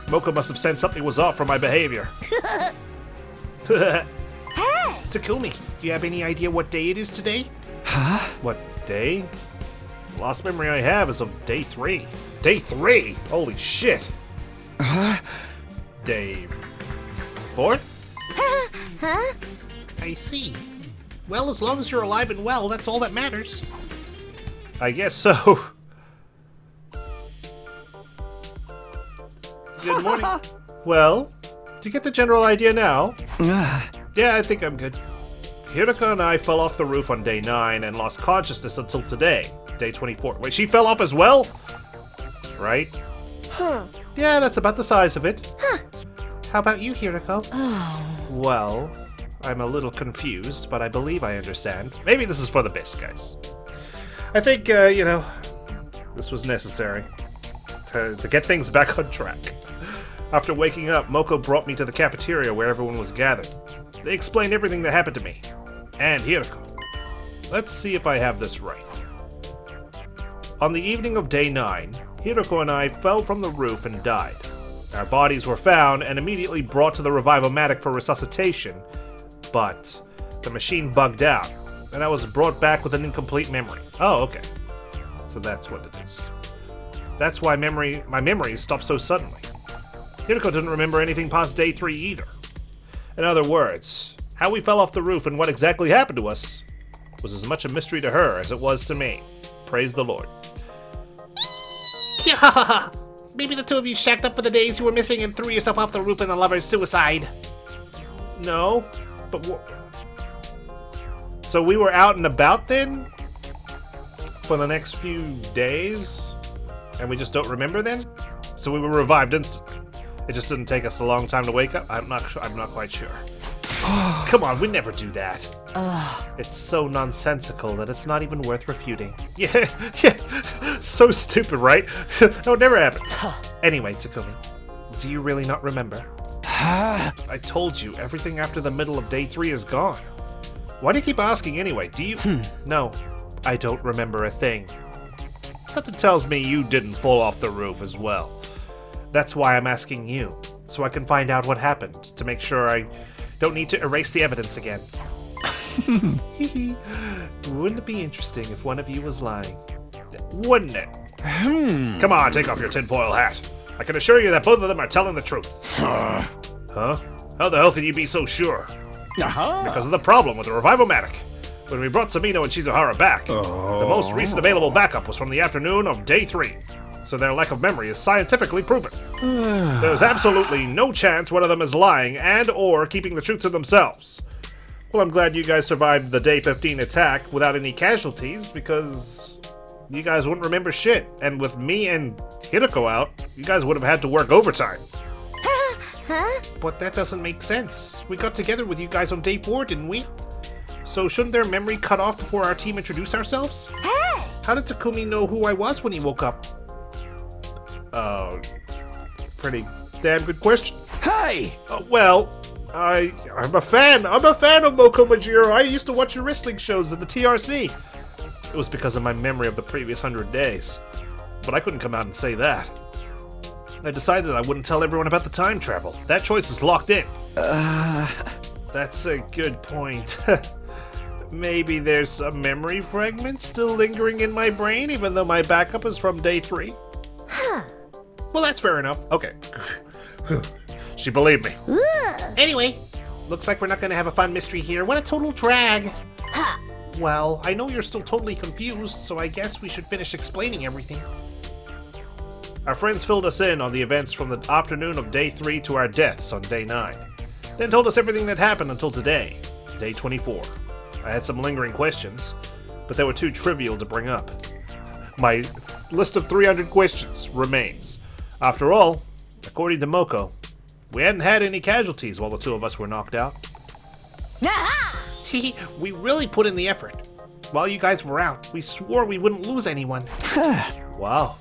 Moko must have sensed something was off from my behavior. Takumi, do you have any idea what day it is today? Huh? What day? The last memory I have is of day 3. Day 3? Holy shit. Day 4? I see. Well, as long as you're alive and well, that's all that matters. I guess so. Good morning. Well, do you get the general idea now? Yeah, I think I'm good. Hiraka and I fell off the roof on day 9 and lost consciousness until today, day 24. Wait, she fell off as well? Right? Yeah, that's about the size of it. How about you, Hirako? Well, I'm a little confused, but I believe I understand. Maybe this is for the best, guys. I think, this was necessary to get things back on track. After waking up, Moko brought me to the cafeteria where everyone was gathered. They explained everything that happened to me. And Hirako. Let's see if I have this right. On the evening of day 9, Hirako and I fell from the roof and died. Our bodies were found and immediately brought to the Revive-O-Matic for resuscitation, but the machine bugged out, and I was brought back with an incomplete memory. Oh, okay. So that's what it is. That's why my memories stopped so suddenly. Hirako didn't remember anything past day 3 either. In other words, how we fell off the roof and what exactly happened to us was as much a mystery to her as it was to me. Praise the Lord. Maybe the two of you shacked up for the days you were missing and threw yourself off the roof in a lover's suicide. No, but so we were out and about then? For the next few days? And we just don't remember then? So we were revived instantly. It just didn't take us a long time to wake up? I'm not quite sure. Come on, we never do that. It's so nonsensical that it's not even worth refuting. Yeah, so stupid, right? That would never happen. Anyway, Takumi, do you really not remember? I told you, everything after the middle of day 3 is gone. Why do you keep asking anyway? Do you? No, I don't remember a thing. Something tells me you didn't fall off the roof as well. That's why I'm asking you, so I can find out what happened, to make sure I don't need to erase the evidence again. Wouldn't it be interesting if one of you was lying? Wouldn't it? Come on, take off your tinfoil hat. I can assure you that both of them are telling the truth. Huh? How the hell can you be so sure? Because of the problem with the Revive-O-Matic. When we brought Sumino and Shizuhara back, the most recent available backup was from the afternoon of day 3. So their lack of memory is scientifically proven. There's absolutely no chance one of them is lying and or keeping the truth to themselves. Well, I'm glad you guys survived the day 15 attack without any casualties, because you guys wouldn't remember shit. And with me and Hirako out, you guys would have had to work overtime. Huh? But that doesn't make sense. We got together with you guys on day 4, didn't we? So shouldn't their memory cut off before our team introduced ourselves? Hey! How did Takumi know who I was when he woke up? Pretty damn good question. Hey! Well, I'm a fan. I'm a fan of Moko Majiro. I used to watch your wrestling shows at the TRC. It was because of my memory of the previous 100 days. But I couldn't come out and say that. I decided I wouldn't tell everyone about the time travel. That choice is locked in. That's a good point. Maybe there's some memory fragment still lingering in my brain, even though my backup is from day 3. Huh. Well, that's fair enough. Okay. She believed me. Anyway, looks like we're not going to have a fun mystery here. What a total drag. Huh. Well, I know you're still totally confused, so I guess we should finish explaining everything. Our friends filled us in on the events from the afternoon of day 3 to our deaths on day 9. Then told us everything that happened until today, day 24. I had some lingering questions, but they were too trivial to bring up. My list of 300 questions remains. After all, according to Moko, we hadn't had any casualties while the 2 of us were knocked out. We really put in the effort. While you guys were out, we swore we wouldn't lose anyone. Wow.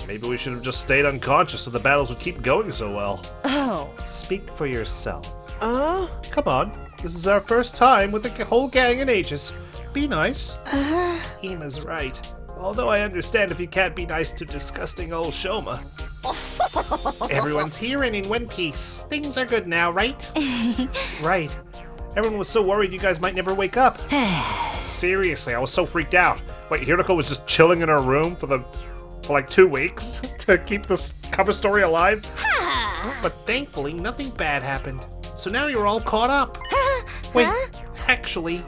Maybe we should have just stayed unconscious so the battles would keep going so well. Oh. Speak for yourself. Come on. This is our first time with the whole gang in ages. Be nice. Ima's right. Although I understand if you can't be nice to disgusting old Shoma. Everyone's here and in one piece. Things are good now, right? Right. Everyone was so worried you guys might never wake up. Seriously, I was so freaked out. Wait, Hiroko was just chilling in her room for like 2 weeks to keep this cover story alive? But thankfully, nothing bad happened. So now you're all caught up. Wait, actually,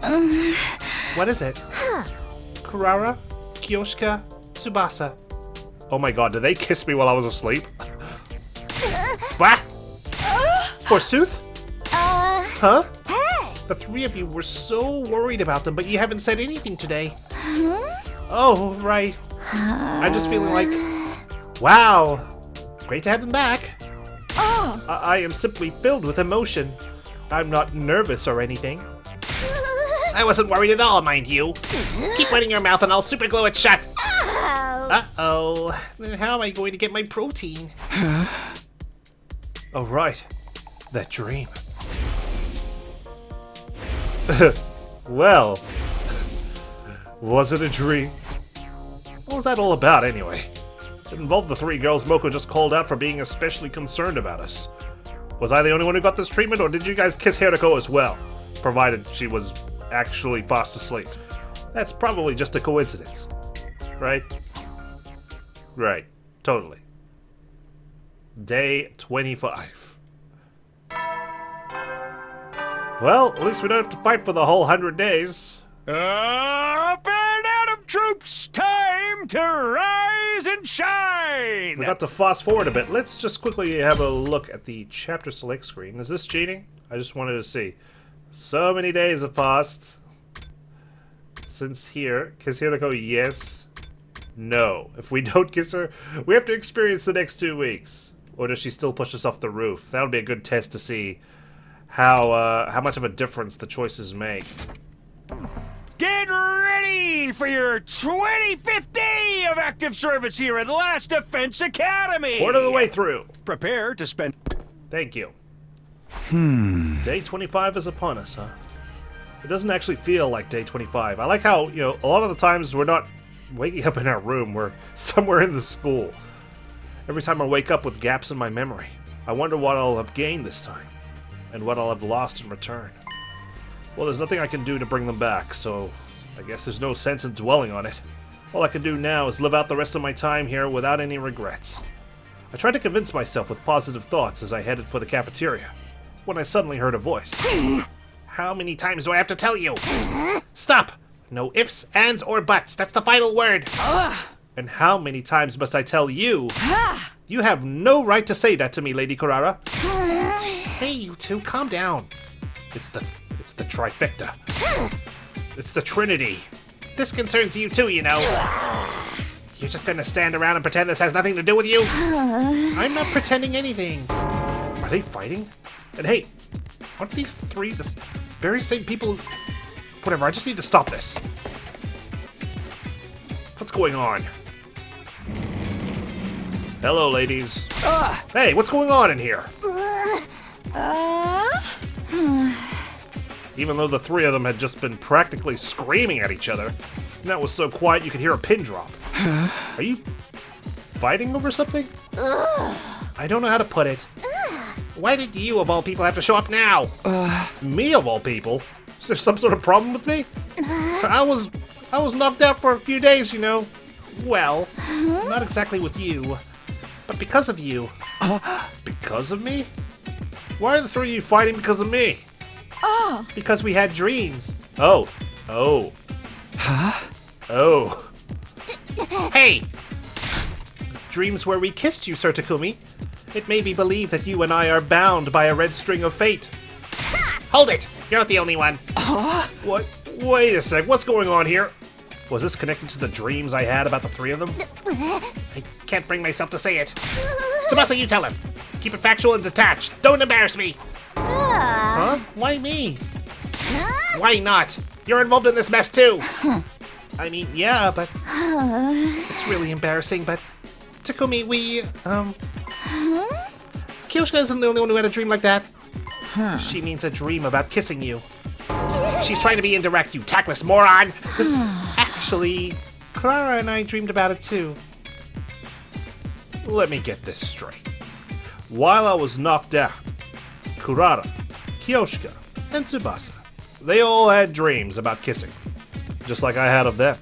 what is it? Kurara, Kyoshika, Tsubasa. Oh my god, did they kiss me while I was asleep? What? Forsooth? Huh? The 3 of you were so worried about them, but you haven't said anything today. Oh, right. I'm just feeling like, wow, great to have them back. I am simply filled with emotion. I'm not nervous or anything. I wasn't worried at all, mind you. Keep running your mouth and I'll super glue it shut. Uh-oh. Then how am I going to get my protein? Oh, right. That dream. Well, was it a dream? What was that all about, anyway? It involved the 3 girls Moko just called out for being especially concerned about us. Was I the only one who got this treatment, or did you guys kiss Hiroko as well? Provided she was actually fast asleep. That's probably just a coincidence. Right? Right. Totally. Day 25. Well, at least we don't have to fight for the whole 100 days. Up and Adam troops, time to rise and shine! We got to fast forward a bit. Let's just quickly have a look at the chapter select screen. Is this cheating? I just wanted to see. So many days have passed since here. Kiss Hiroko, yes. No. If we don't kiss her, we have to experience the next 2 weeks. Or does she still push us off the roof? That would be a good test to see how much of a difference the choices make. Get ready for your 25th day of active service here at Last Defense Academy! Quarter of the way through. Prepare to spend... Thank you. Day 25 is upon us, huh? It doesn't actually feel like day 25. I like how, you know, a lot of the times we're not waking up in our room. We're somewhere in the school. Every time I wake up with gaps in my memory, I wonder what I'll have gained this time, and what I'll have lost in return. Well, there's nothing I can do to bring them back, so I guess there's no sense in dwelling on it. All I can do now is live out the rest of my time here without any regrets. I tried to convince myself with positive thoughts as I headed for the cafeteria, when I suddenly heard a voice. How many times do I have to tell you? Stop! No ifs, ands, or buts. That's the final word. And how many times must I tell you? You have no right to say that to me, Lady Kurara. Hey, you two, calm down. It's the trifecta. It's the Trinity. This concerns you too, you know. You're just gonna stand around and pretend this has nothing to do with you? I'm not pretending anything. Are they fighting? And hey, aren't these three the very same people? Whatever, I just need to stop this. What's going on? Hello, ladies. Hey, what's going on in here? Even though the three of them had just been practically screaming at each other, and that was so quiet you could hear a pin drop. Are you fighting over something? I don't know how to put it. Why did you, of all people, have to show up now? Me, of all people? Is there some sort of problem with me? I was knocked out for a few days, you know. Well, not exactly with you, but because of you. Because of me? Why are the three of you fighting because of me? Because we had dreams. Oh. Hey! Dreams where we kissed you, Sir Takumi. It made me believe that you and I are bound by a red string of fate. Hold it! You're not the only one. What? Wait a sec, what's going on here? Was this connected to the dreams I had about the three of them? I can't bring myself to say it. Tsubasa, you tell him. Keep it factual and detached. Don't embarrass me. Huh? Why me? Why not? You're involved in this mess too. I mean, yeah, but it's really embarrassing, but Takumi, Kyoshika isn't the only one who had a dream like that. She means a dream about kissing you. She's trying to be indirect, you tactless moron! Actually, Clara and I dreamed about it too. Let me get this straight. While I was knocked out, Kurara, Kyoshika, and Tsubasa, they all had dreams about kissing, just like I had of them.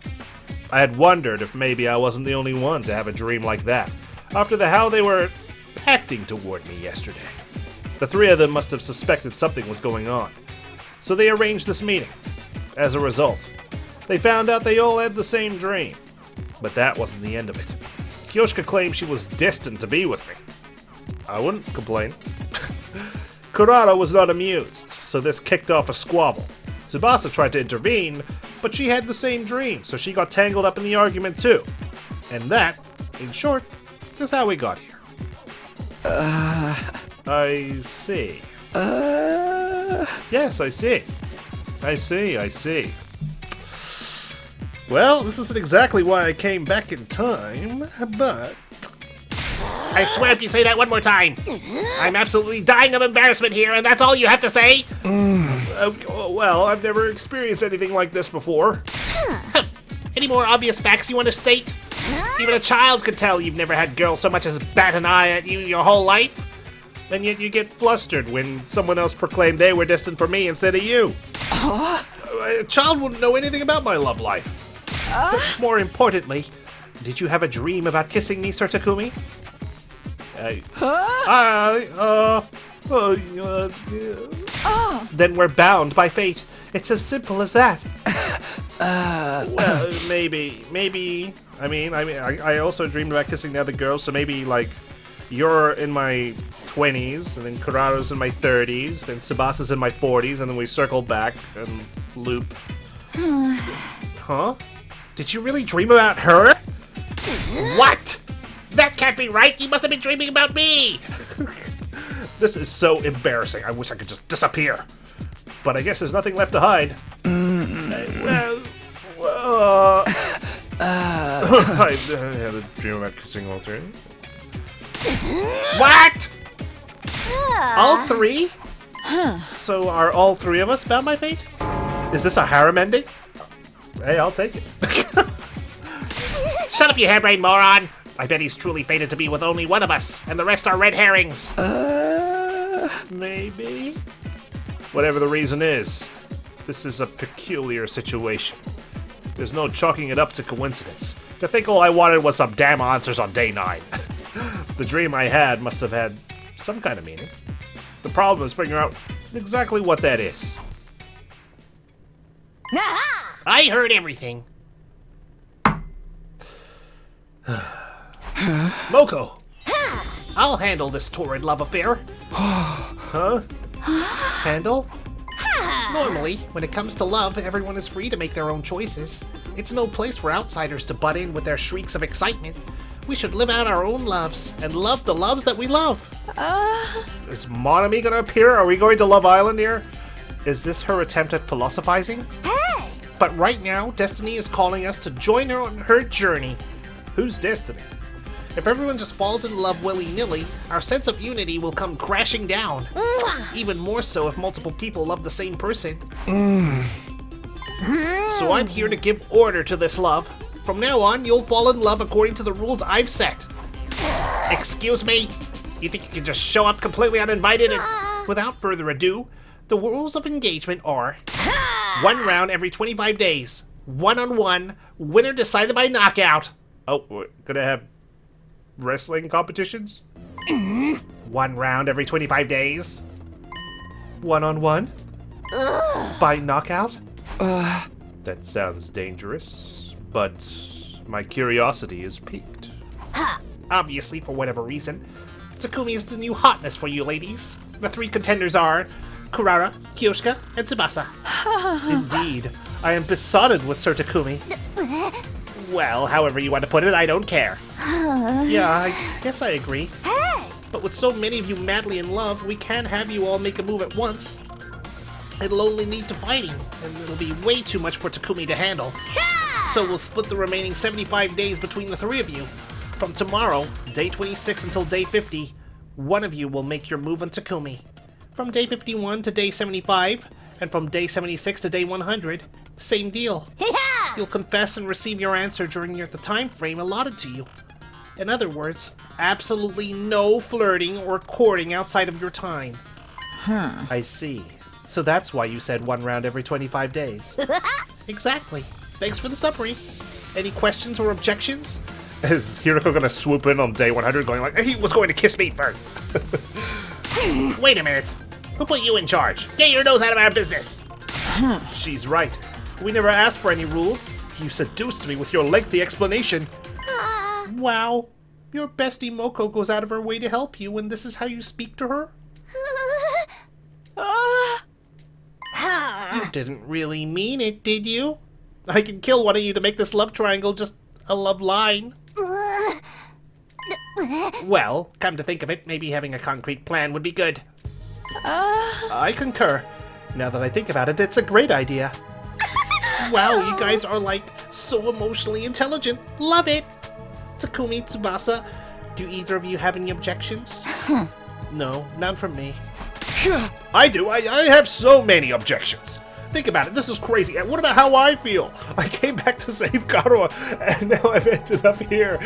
I had wondered if maybe I wasn't the only one to have a dream like that, after how they were acting toward me yesterday. The three of them must have suspected something was going on, so they arranged this meeting. As a result, they found out they all had the same dream, but that wasn't the end of it. Kyoshika claimed she was destined to be with me. I wouldn't complain. Kurara was not amused, so this kicked off a squabble. Tsubasa tried to intervene, but she had the same dream, so she got tangled up in the argument too. And that, in short, is how we got here. I see. Yes, I see. I see. Well, this isn't exactly why I came back in time, but... I swear if you say that one more time, I'm absolutely dying of embarrassment here, and that's all you have to say? Well, I've never experienced anything like this before. Any more obvious facts you want to state? Even a child could tell you've never had girls so much as bat an eye at you your whole life. And yet you get flustered when someone else proclaimed they were destined for me instead of you. A child wouldn't know anything about my love life. But more importantly, did you have a dream about kissing me, Sir Takumi? Then we're bound by fate. It's as simple as that. Well, maybe. I also dreamed about kissing the other girls, so maybe, like, you're in my 20s, and then Kurara's in my 30s, then Tsubasa's in my 40s, and then we circle back and loop. Huh? Did you really dream about her? What? That can't be right! You must have been dreaming about me! This is so embarrassing. I wish I could just disappear. But I guess there's nothing left to hide. I had a dream about kissing all three. What? All three? So are all three of us bound by fate? Is this a harem ending? Hey, I'll take it. Shut up, you harebrained moron! I bet he's truly fated to be with only one of us, and the rest are red herrings. Maybe? Whatever the reason is, this is a peculiar situation. There's no chalking it up to coincidence. To think all I wanted was some damn answers on day 9. The dream I had must have had some kind of meaning. The problem is figuring out exactly what that is. I heard everything. Moko! I'll handle this torrid love affair. Huh? Handle? Normally, when it comes to love, everyone is free to make their own choices. It's no place for outsiders to butt in with their shrieks of excitement. We should live out our own loves, and love the loves that we love. Is Monami gonna appear? Are we going to Love Island here? Is this her attempt at philosophizing? Hey! But right now, Destiny is calling us to join her on her journey. Who's Destiny? If everyone just falls in love willy-nilly, our sense of unity will come crashing down. Even more so if multiple people love the same person. So I'm here to give order to this love. From now on, you'll fall in love according to the rules I've set. Excuse me? You think you can just show up completely uninvited and... Without further ado, the rules of engagement are 1 round every 25 days, 1-on-1, winner decided by knockout. Oh, we're gonna have wrestling competitions? 1 round every 25 days, 1-on-1, by knockout. That sounds dangerous, but my curiosity is piqued. Obviously, for whatever reason, Takumi is the new hotness for you ladies. The 3 contenders are Kurara, Kyoshika, and Tsubasa. Indeed, I am besotted with Sir Takumi. Well, however you want to put it, I don't care. Yeah, I guess I agree. Hey! But with so many of you madly in love, we can't have you all make a move at once. It'll only lead to fighting, and it'll be way too much for Takumi to handle. So we'll split the remaining 75 days between the 3 of you. From tomorrow, day 26 until day 50, one of you will make your move on Takumi. From day 51 to day 75, and from day 76 to day 100, same deal. You'll confess and receive your answer during the time frame allotted to you. In other words, absolutely no flirting or courting outside of your time. I see. So that's why you said 1 round every 25 days. Exactly. Thanks for the summary. Any questions or objections? Is Hiroko gonna swoop in on day 100 going like, he was going to kiss me first? Wait a minute. Who put you in charge? Get your nose out of our business. She's right. We never asked for any rules. You seduced me with your lengthy explanation. Wow. Your bestie Moko goes out of her way to help you, and this is how you speak to her? You didn't really mean it, did you? I can kill one of you to make this love triangle just a love line. Well, come to think of it, maybe having a concrete plan would be good. I concur. Now that I think about it, it's a great idea. Wow, you guys are like so emotionally intelligent. Love it. Takumi, Tsubasa, do either of you have any objections? No, none from me. I do. I have so many objections. Think about it. This is crazy. And what about how I feel? I came back to save Karo, and now I've ended up here.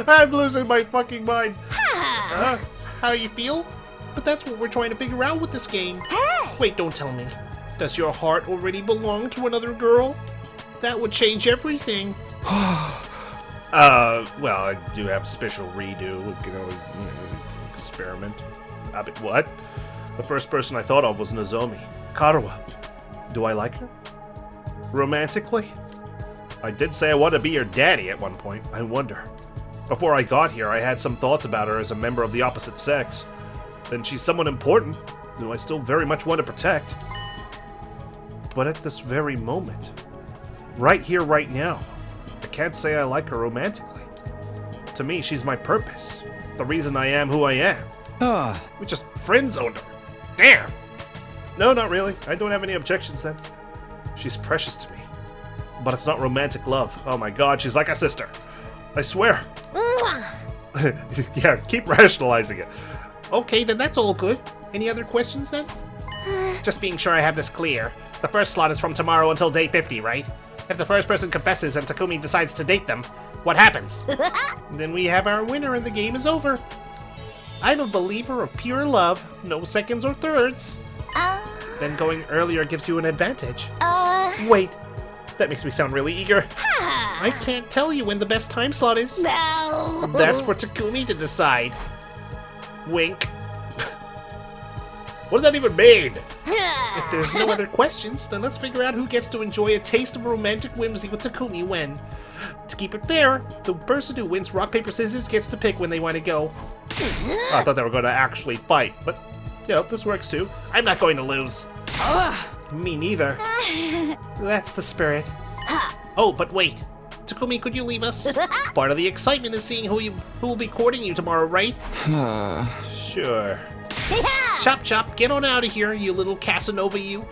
I'm losing my fucking mind. How you feel? But that's what we're trying to figure out with this game. Hey! Wait, don't tell me. Does your heart already belong to another girl? That would change everything. Well, I do have special redo. We can always experiment. What? The first person I thought of was Nozomi. Karuwa. Do I like her? Romantically? I did say I want to be your daddy at one point. I wonder. Before I got here, I had some thoughts about her as a member of the opposite sex. Then she's someone important, who I still very much want to protect. But at this very moment, right here, right now, I can't say I like her romantically. To me, she's my purpose. The reason I am who I am. We just friend-zoned her. Damn! No, not really. I don't have any objections then. She's precious to me. But it's not romantic love. Oh my god, she's like a sister. I swear. Yeah, keep rationalizing it. Okay, then that's all good. Any other questions then? Just being sure I have this clear. The first slot is from tomorrow until day 50, right? If the first person confesses and Takumi decides to date them, what happens? Then we have our winner and the game is over. I'm a believer of pure love, no seconds or thirds. Then going earlier gives you an advantage. Wait, that makes me sound really eager. I can't tell you when the best time slot is. No! That's for Takumi to decide. Wink. What does that even mean? If there's no other questions, then let's figure out who gets to enjoy a taste of romantic whimsy with Takumi when. To keep it fair, the person who wins rock, paper, scissors gets to pick when they want to go. I thought they were going to actually fight, but yeah, this works too. I'm not going to lose. Me neither. That's the spirit. Oh, but wait. Takumi, could you leave us? Part of the excitement is seeing who will be courting you tomorrow, right? Sure. Chop chop, get on out of here, you little Casanova, you.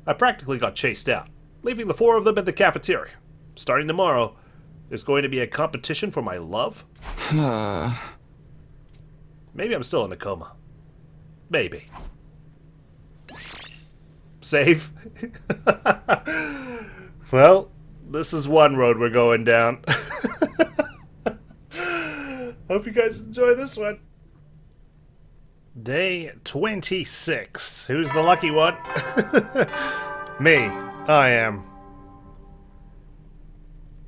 I practically got chased out, leaving the 4 of them at the cafeteria. Starting tomorrow, there's going to be a competition for my love? Maybe I'm still in a coma. Maybe. Save? Well, this is one road we're going down. Hope you guys enjoy this one. Day 26. Who's the lucky one? Me. I am.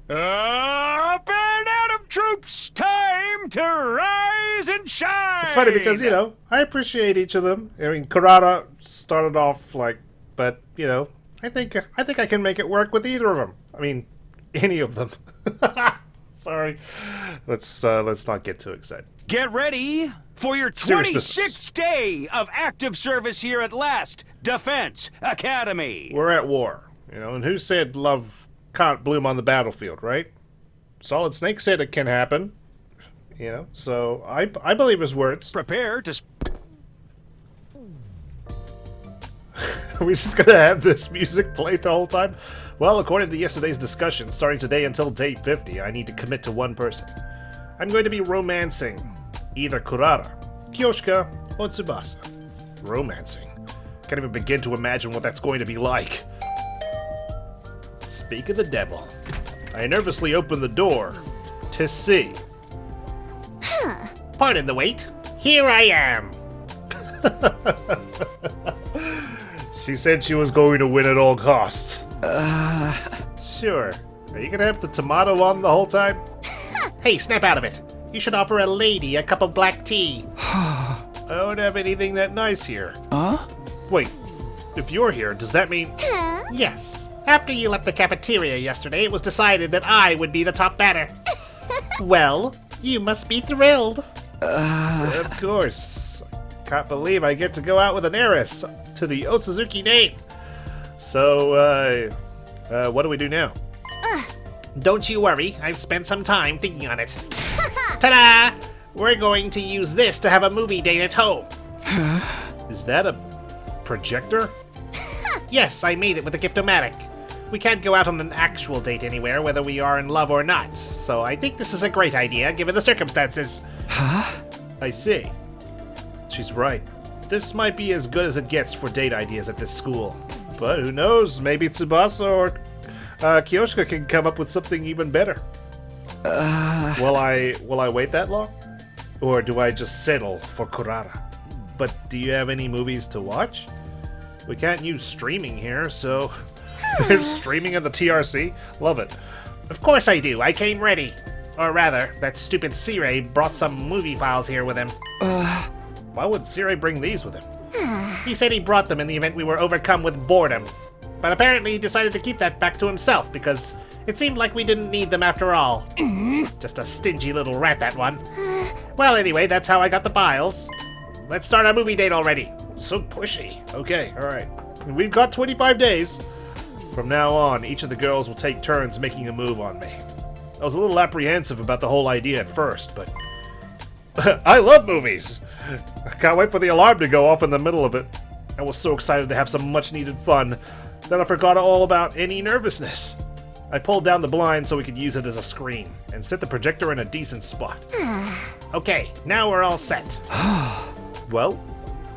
Up and Adam troops, time to rise and shine! It's funny because, you know, I appreciate each of them. I mean, Kurata started off like, but, you know, I think I can make it work with either of them. I mean, any of them. Sorry. Let's not get too excited. Get ready for your Serious 26th day of active service here at last Defense Academy. We're at war, you know, and who said love can't bloom on the battlefield, right? Solid Snake said it can happen, you know, so I believe his words. Prepare to... Are we just gonna have this music play the whole time? Well, according to yesterday's discussion, starting today until day 50, I need to commit to one person. I'm going to be romancing either Kurata, Kyoshika, or Tsubasa. Romancing? Can't even begin to imagine what that's going to be like. Speak of the devil. I nervously open the door to see. Pardon the wait. Here I am. She said she was going to win at all costs. Sure. Are you gonna have the tomato on the whole time? Hey, snap out of it. You should offer a lady a cup of black tea. I don't have anything that nice here. Huh? Wait, if you're here, does that mean... Yes. After you left the cafeteria yesterday, it was decided that I would be the top batter. Well, you must be thrilled. Of course. Can't believe I get to go out with an heiress to the Osuzuki name. So, what do we do now? Don't you worry, I've spent some time thinking on it. Ta-da! We're going to use this to have a movie date at home. Is that a projector? Yes, I made it with a Gift-O-Matic. We can't go out on an actual date anywhere, whether we are in love or not, so I think this is a great idea, given the circumstances. I see. She's right. This might be as good as it gets for date ideas at this school. But who knows, maybe Tsubasa or Kyoshika can come up with something even better. Will I wait that long? Or do I just settle for Kurata? But do you have any movies to watch? We can't use streaming here, so... There's streaming in the TRC? Love it. Of course I do, I came ready. Or rather, that stupid Sirei brought some movie files here with him. Why would Sirei bring these with him? He said he brought them in the event we were overcome with boredom. But apparently he decided to keep that back to himself because it seemed like we didn't need them after all. Just a stingy little rat, that one. Well, anyway, that's how I got the files. Let's start our movie date already. So pushy. Okay, alright. We've got 25 days. From now on, each of the girls will take turns making a move on me. I was a little apprehensive about the whole idea at first, but... I love movies! I can't wait for the alarm to go off in the middle of it. I was so excited to have some much-needed fun that I forgot all about any nervousness. I pulled down the blind so we could use it as a screen, and set the projector in a decent spot. Okay, now we're all set. Well,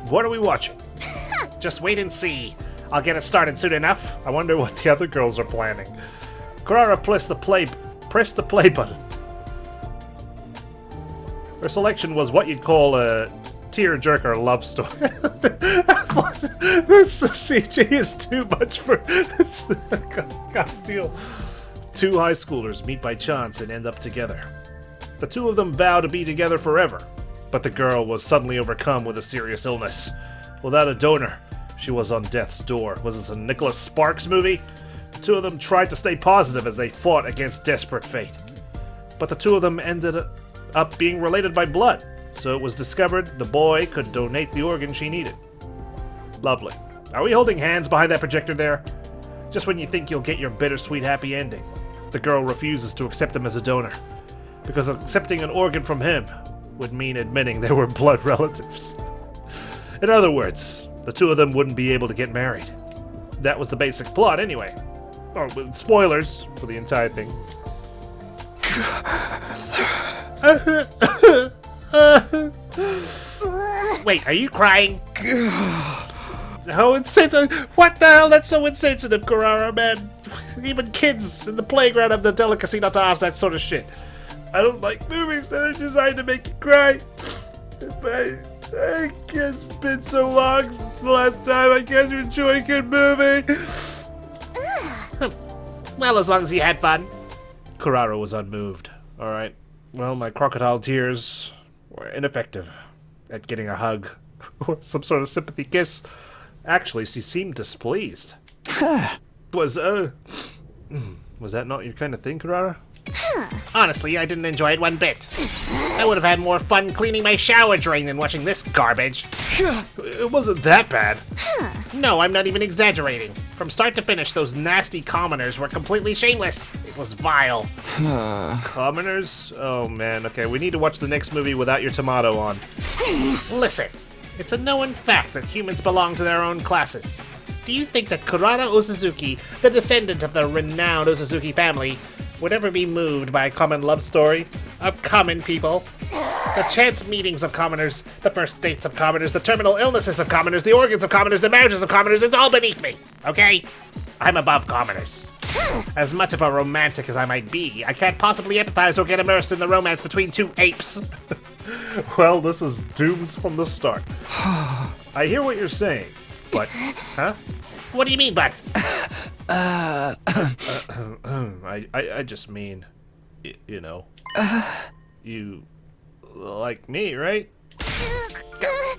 what are we watching? Just wait and see. I'll get it started soon enough. I wonder what the other girls are planning. Kurara pressed the play button. Her selection was what you'd call a tear-jerker love story. This CG is too much for this. God deal. Two high schoolers meet by chance and end up together. The two of them vow to be together forever, but the girl was suddenly overcome with a serious illness. Without a donor, she was on death's door. Was this a Nicholas Sparks movie? The two of them tried to stay positive as they fought against desperate fate. But the two of them ended up being related by blood, so it was discovered the boy could donate the organ she needed. Lovely. Are we holding hands behind that projector there? Just when you think you'll get your bittersweet happy ending, the girl refuses to accept him as a donor, because accepting an organ from him would mean admitting they were blood relatives. In other words, the two of them wouldn't be able to get married. That was the basic plot anyway. Oh, with spoilers for the entire thing. Wait, are you crying? How insensitive! What the hell? That's so insensitive, Kurara, man. Even kids in the playground have the delicacy not to ask that sort of shit. I don't like movies that are designed to make you cry. But I guess it's been so long since the last time I got to enjoy a good movie. Well, as long as you had fun. Kurara was unmoved. Alright. Well, my crocodile tears were ineffective at getting a hug or some sort of sympathy kiss. Actually, she seemed displeased. Was that not your kind of thing, Kurara? Honestly, I didn't enjoy it one bit. I would have had more fun cleaning my shower drain than watching this garbage. It wasn't that bad. No, I'm not even exaggerating. From start to finish, those nasty commoners were completely shameless. It was vile. Commoners? Oh man, okay, we need to watch the next movie without your tomato on. Listen, it's a known fact that humans belong to their own classes. Do you think that Kurara Osazuki, the descendant of the renowned Osazuki family, would ever be moved by a common love story of common people? The chance meetings of commoners, the first dates of commoners, the terminal illnesses of commoners, the organs of commoners, the marriages of commoners, it's all beneath me, okay? I'm above commoners. As much of a romantic as I might be, I can't possibly empathize or get immersed in the romance between two apes. Well, this is doomed from the start. I hear what you're saying, but... Huh? What do you mean, but? I just mean... you know... you... like me, right?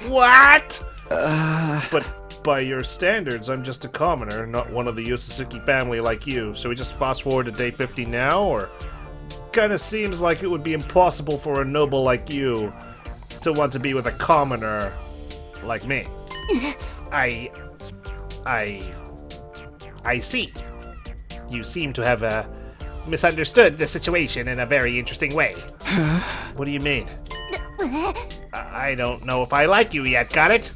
What? But by your standards, I'm just a commoner, not one of the Yosuzuki family like you. So we just fast forward to day 50 now, or... Kinda seems like it would be impossible for a noble like you to want to be with a commoner like me. I see. You seem to have misunderstood the situation in a very interesting way. What do you mean? I don't know if I like you yet, got it?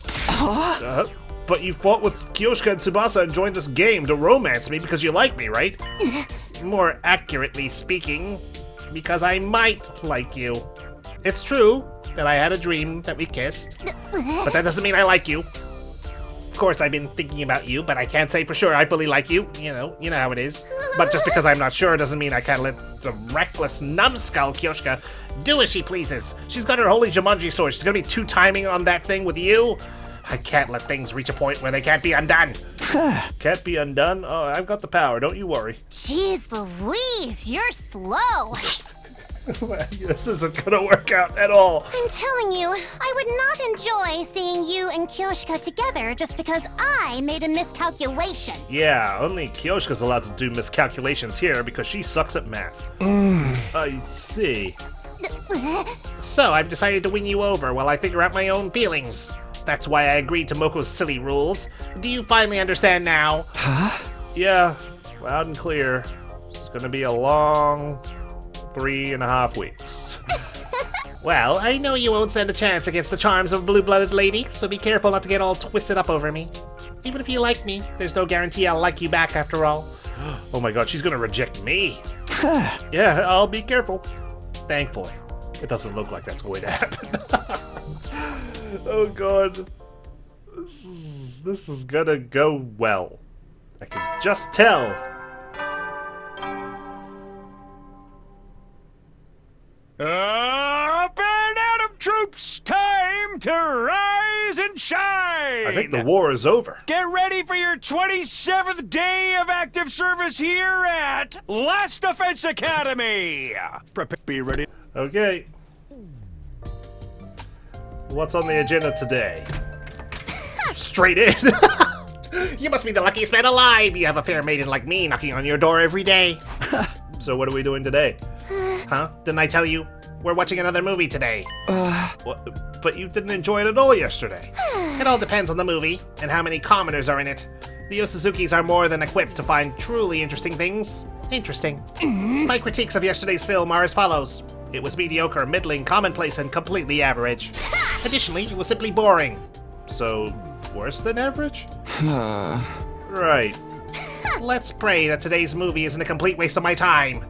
But you fought with Kyoshika and Tsubasa and joined this game to romance me because you like me, right? More accurately speaking, because I might like you. It's true that I had a dream that we kissed, but that doesn't mean I like you. Of course, I've been thinking about you, but I can't say for sure I fully like you. You know how it is. But just because I'm not sure doesn't mean I can't let the reckless numbskull Kyoshika do as she pleases. She's got her holy Jumanji sword. She's gonna be two-timing on that thing with you. I can't let things reach a point where they can't be undone. Can't be undone? Oh, I've got the power, don't you worry. Jeez Louise, you're slow. This isn't gonna work out at all. I'm telling you, I would not enjoy seeing you and Kyoshika together just because I made a miscalculation. Yeah, only Kyoshika's allowed to do miscalculations here because she sucks at math. I see. So I've decided to win you over while I figure out my own feelings. That's why I agreed to Moko's silly rules. Do you finally understand now? Yeah, loud and clear. It's gonna be a long 3.5 weeks. Well, I know you won't stand a chance against the charms of a blue-blooded lady, so be careful not to get all twisted up over me. Even if you like me, there's no guarantee I'll like you back after all. Oh my god, she's gonna reject me. Yeah, I'll be careful. Thankfully, it doesn't look like that's going to happen. Oh god. This is gonna go well. I can just tell. Up and Atom troops, time to rise and shine! I think the war is over. Get ready for your 27th day of active service here at Last Defense Academy! Be ready. Okay. What's on the agenda today? Straight in. You must be the luckiest man alive. You have a fair maiden like me knocking on your door every day. So what are we doing today? Huh? Didn't I tell you? We're watching another movie today. What? But you didn't enjoy it at all yesterday. It all depends on the movie and how many commoners are in it. The Osuzukis are more than equipped to find truly interesting things. Interesting. My critiques of yesterday's film are as follows. It was mediocre, middling, commonplace, and completely average. Additionally, it was simply boring. So, worse than average? Right. Let's pray that today's movie isn't a complete waste of my time.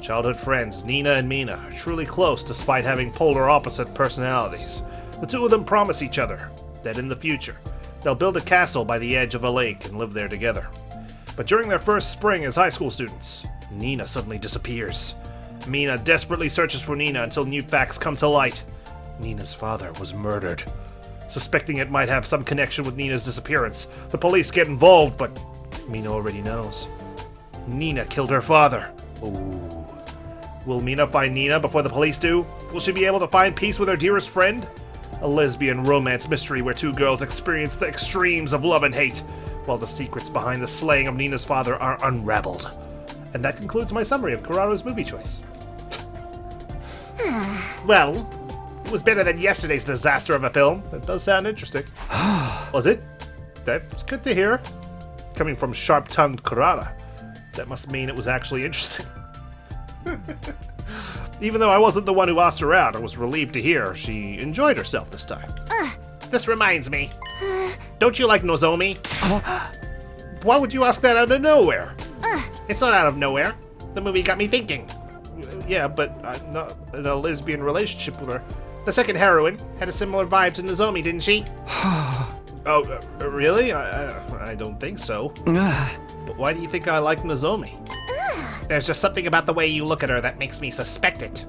Childhood friends Nina and Mina are truly close despite having polar opposite personalities. The two of them promise each other that in the future, they'll build a castle by the edge of a lake and live there together. But during their first spring as high school students, Nina suddenly disappears. Mina desperately searches for Nina until new facts come to light. Nina's father was murdered. Suspecting it might have some connection with Nina's disappearance, the police get involved, but Mina already knows. Nina killed her father. Ooh. Will Mina find Nina before the police do? Will she be able to find peace with her dearest friend? A lesbian romance mystery where two girls experience the extremes of love and hate, while the secrets behind the slaying of Nina's father are unraveled. And that concludes my summary of Kuraro's movie choice. Well, it was better than yesterday's disaster of a film. That does sound interesting. Was it? That's good to hear. Coming from sharp-tongued Kurara, that must mean it was actually interesting. Even though I wasn't the one who asked her out, I was relieved to hear she enjoyed herself this time. This reminds me. Don't you like Nozomi? Why would you ask that out of nowhere? It's not out of nowhere. The movie got me thinking. Yeah, but I'm not in a lesbian relationship with her. The second heroine had a similar vibe to Nozomi, didn't she? Oh, really? I don't think so. But why do you think I like Nozomi? There's just something about the way you look at her that makes me suspect it.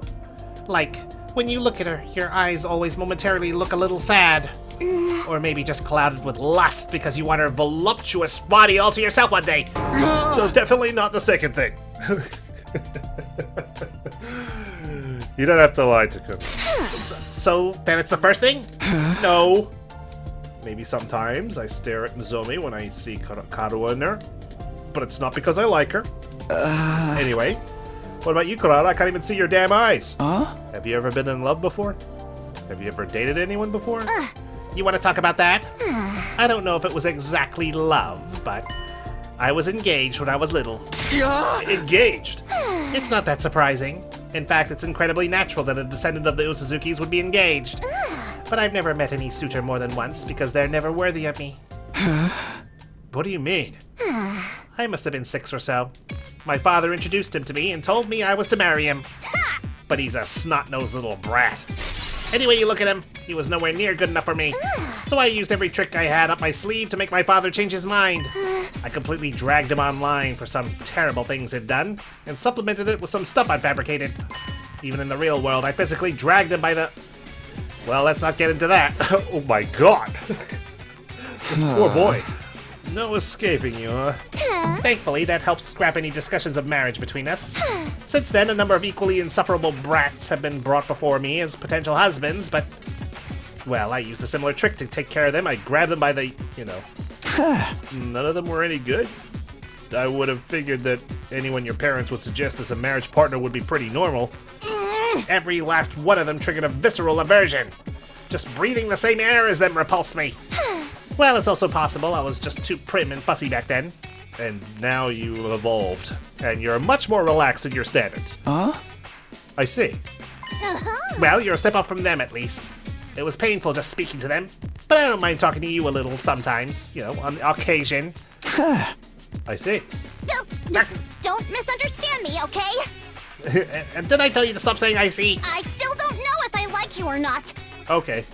Like, when you look at her, your eyes always momentarily look a little sad. Or maybe just clouded with lust because you want her voluptuous body all to yourself one day. No, definitely not the second thing. You don't have to lie, Takumi. So, then it's the first thing? No. Maybe sometimes I stare at Nozomi when I see Karuo in there. But it's not because I like her. Anyway, what about you, Kurara? I can't even see your damn eyes. Have you ever been in love before? Have you ever dated anyone before? You want to talk about that? I don't know if it was exactly love, but I was engaged when I was little. Engaged? It's not that surprising. In fact, it's incredibly natural that a descendant of the Usuzukis would be engaged. But I've never met any suitor more than once because they're never worthy of me. What do you mean? I must have been 6 or so. My father introduced him to me and told me I was to marry him. But he's a snot-nosed little brat. Anyway, you look at him, he was nowhere near good enough for me. So I used every trick I had up my sleeve to make my father change his mind. I completely dragged him online for some terrible things he'd done, and supplemented it with some stuff I'd fabricated. Even in the real world, I physically dragged him by the... Well, let's not get into that. Oh my god! This poor boy. No escaping you, huh? Thankfully, that helps scrap any discussions of marriage between us. Since then, a number of equally insufferable brats have been brought before me as potential husbands, but... Well, I used a similar trick to take care of them. I grabbed them by the, None of them were any good? I would have figured that anyone your parents would suggest as a marriage partner would be pretty normal. Every last one of them triggered a visceral aversion. Just breathing the same air as them repulsed me. Well, it's also possible I was just too prim and fussy back then. And now you've evolved, and you're much more relaxed in your standards. I see. Well, you're a step up from them at least. It was painful just speaking to them, but I don't mind talking to you a little sometimes, on occasion. I see. Don't misunderstand me, okay? And did I tell you to stop saying I see? I still don't know if I like you or not. Okay.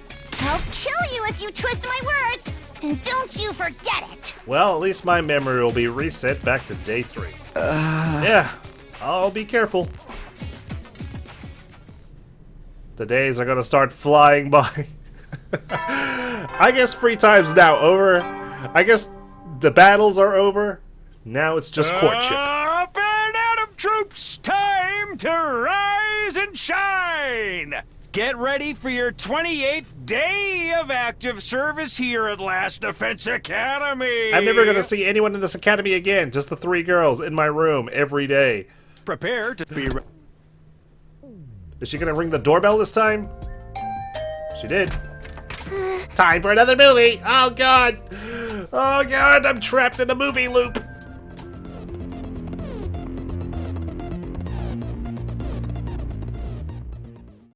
I'll kill you if you twist my words, and don't you forget it. Well, at least my memory will be reset back to day 3. Yeah, I'll be careful. The days are gonna start flying by. I guess free time's now over. I guess the battles are over. Now it's just courtship. Up and Atom troops, time to rise and shine! Get ready for your 28th day of active service here at Last Defense Academy! I'm never gonna see anyone in this academy again. Just the 3 girls in my room every day. Prepare to be... Is she gonna ring the doorbell this time? She did. Time for another movie. Oh god. Oh god, I'm trapped in a movie loop.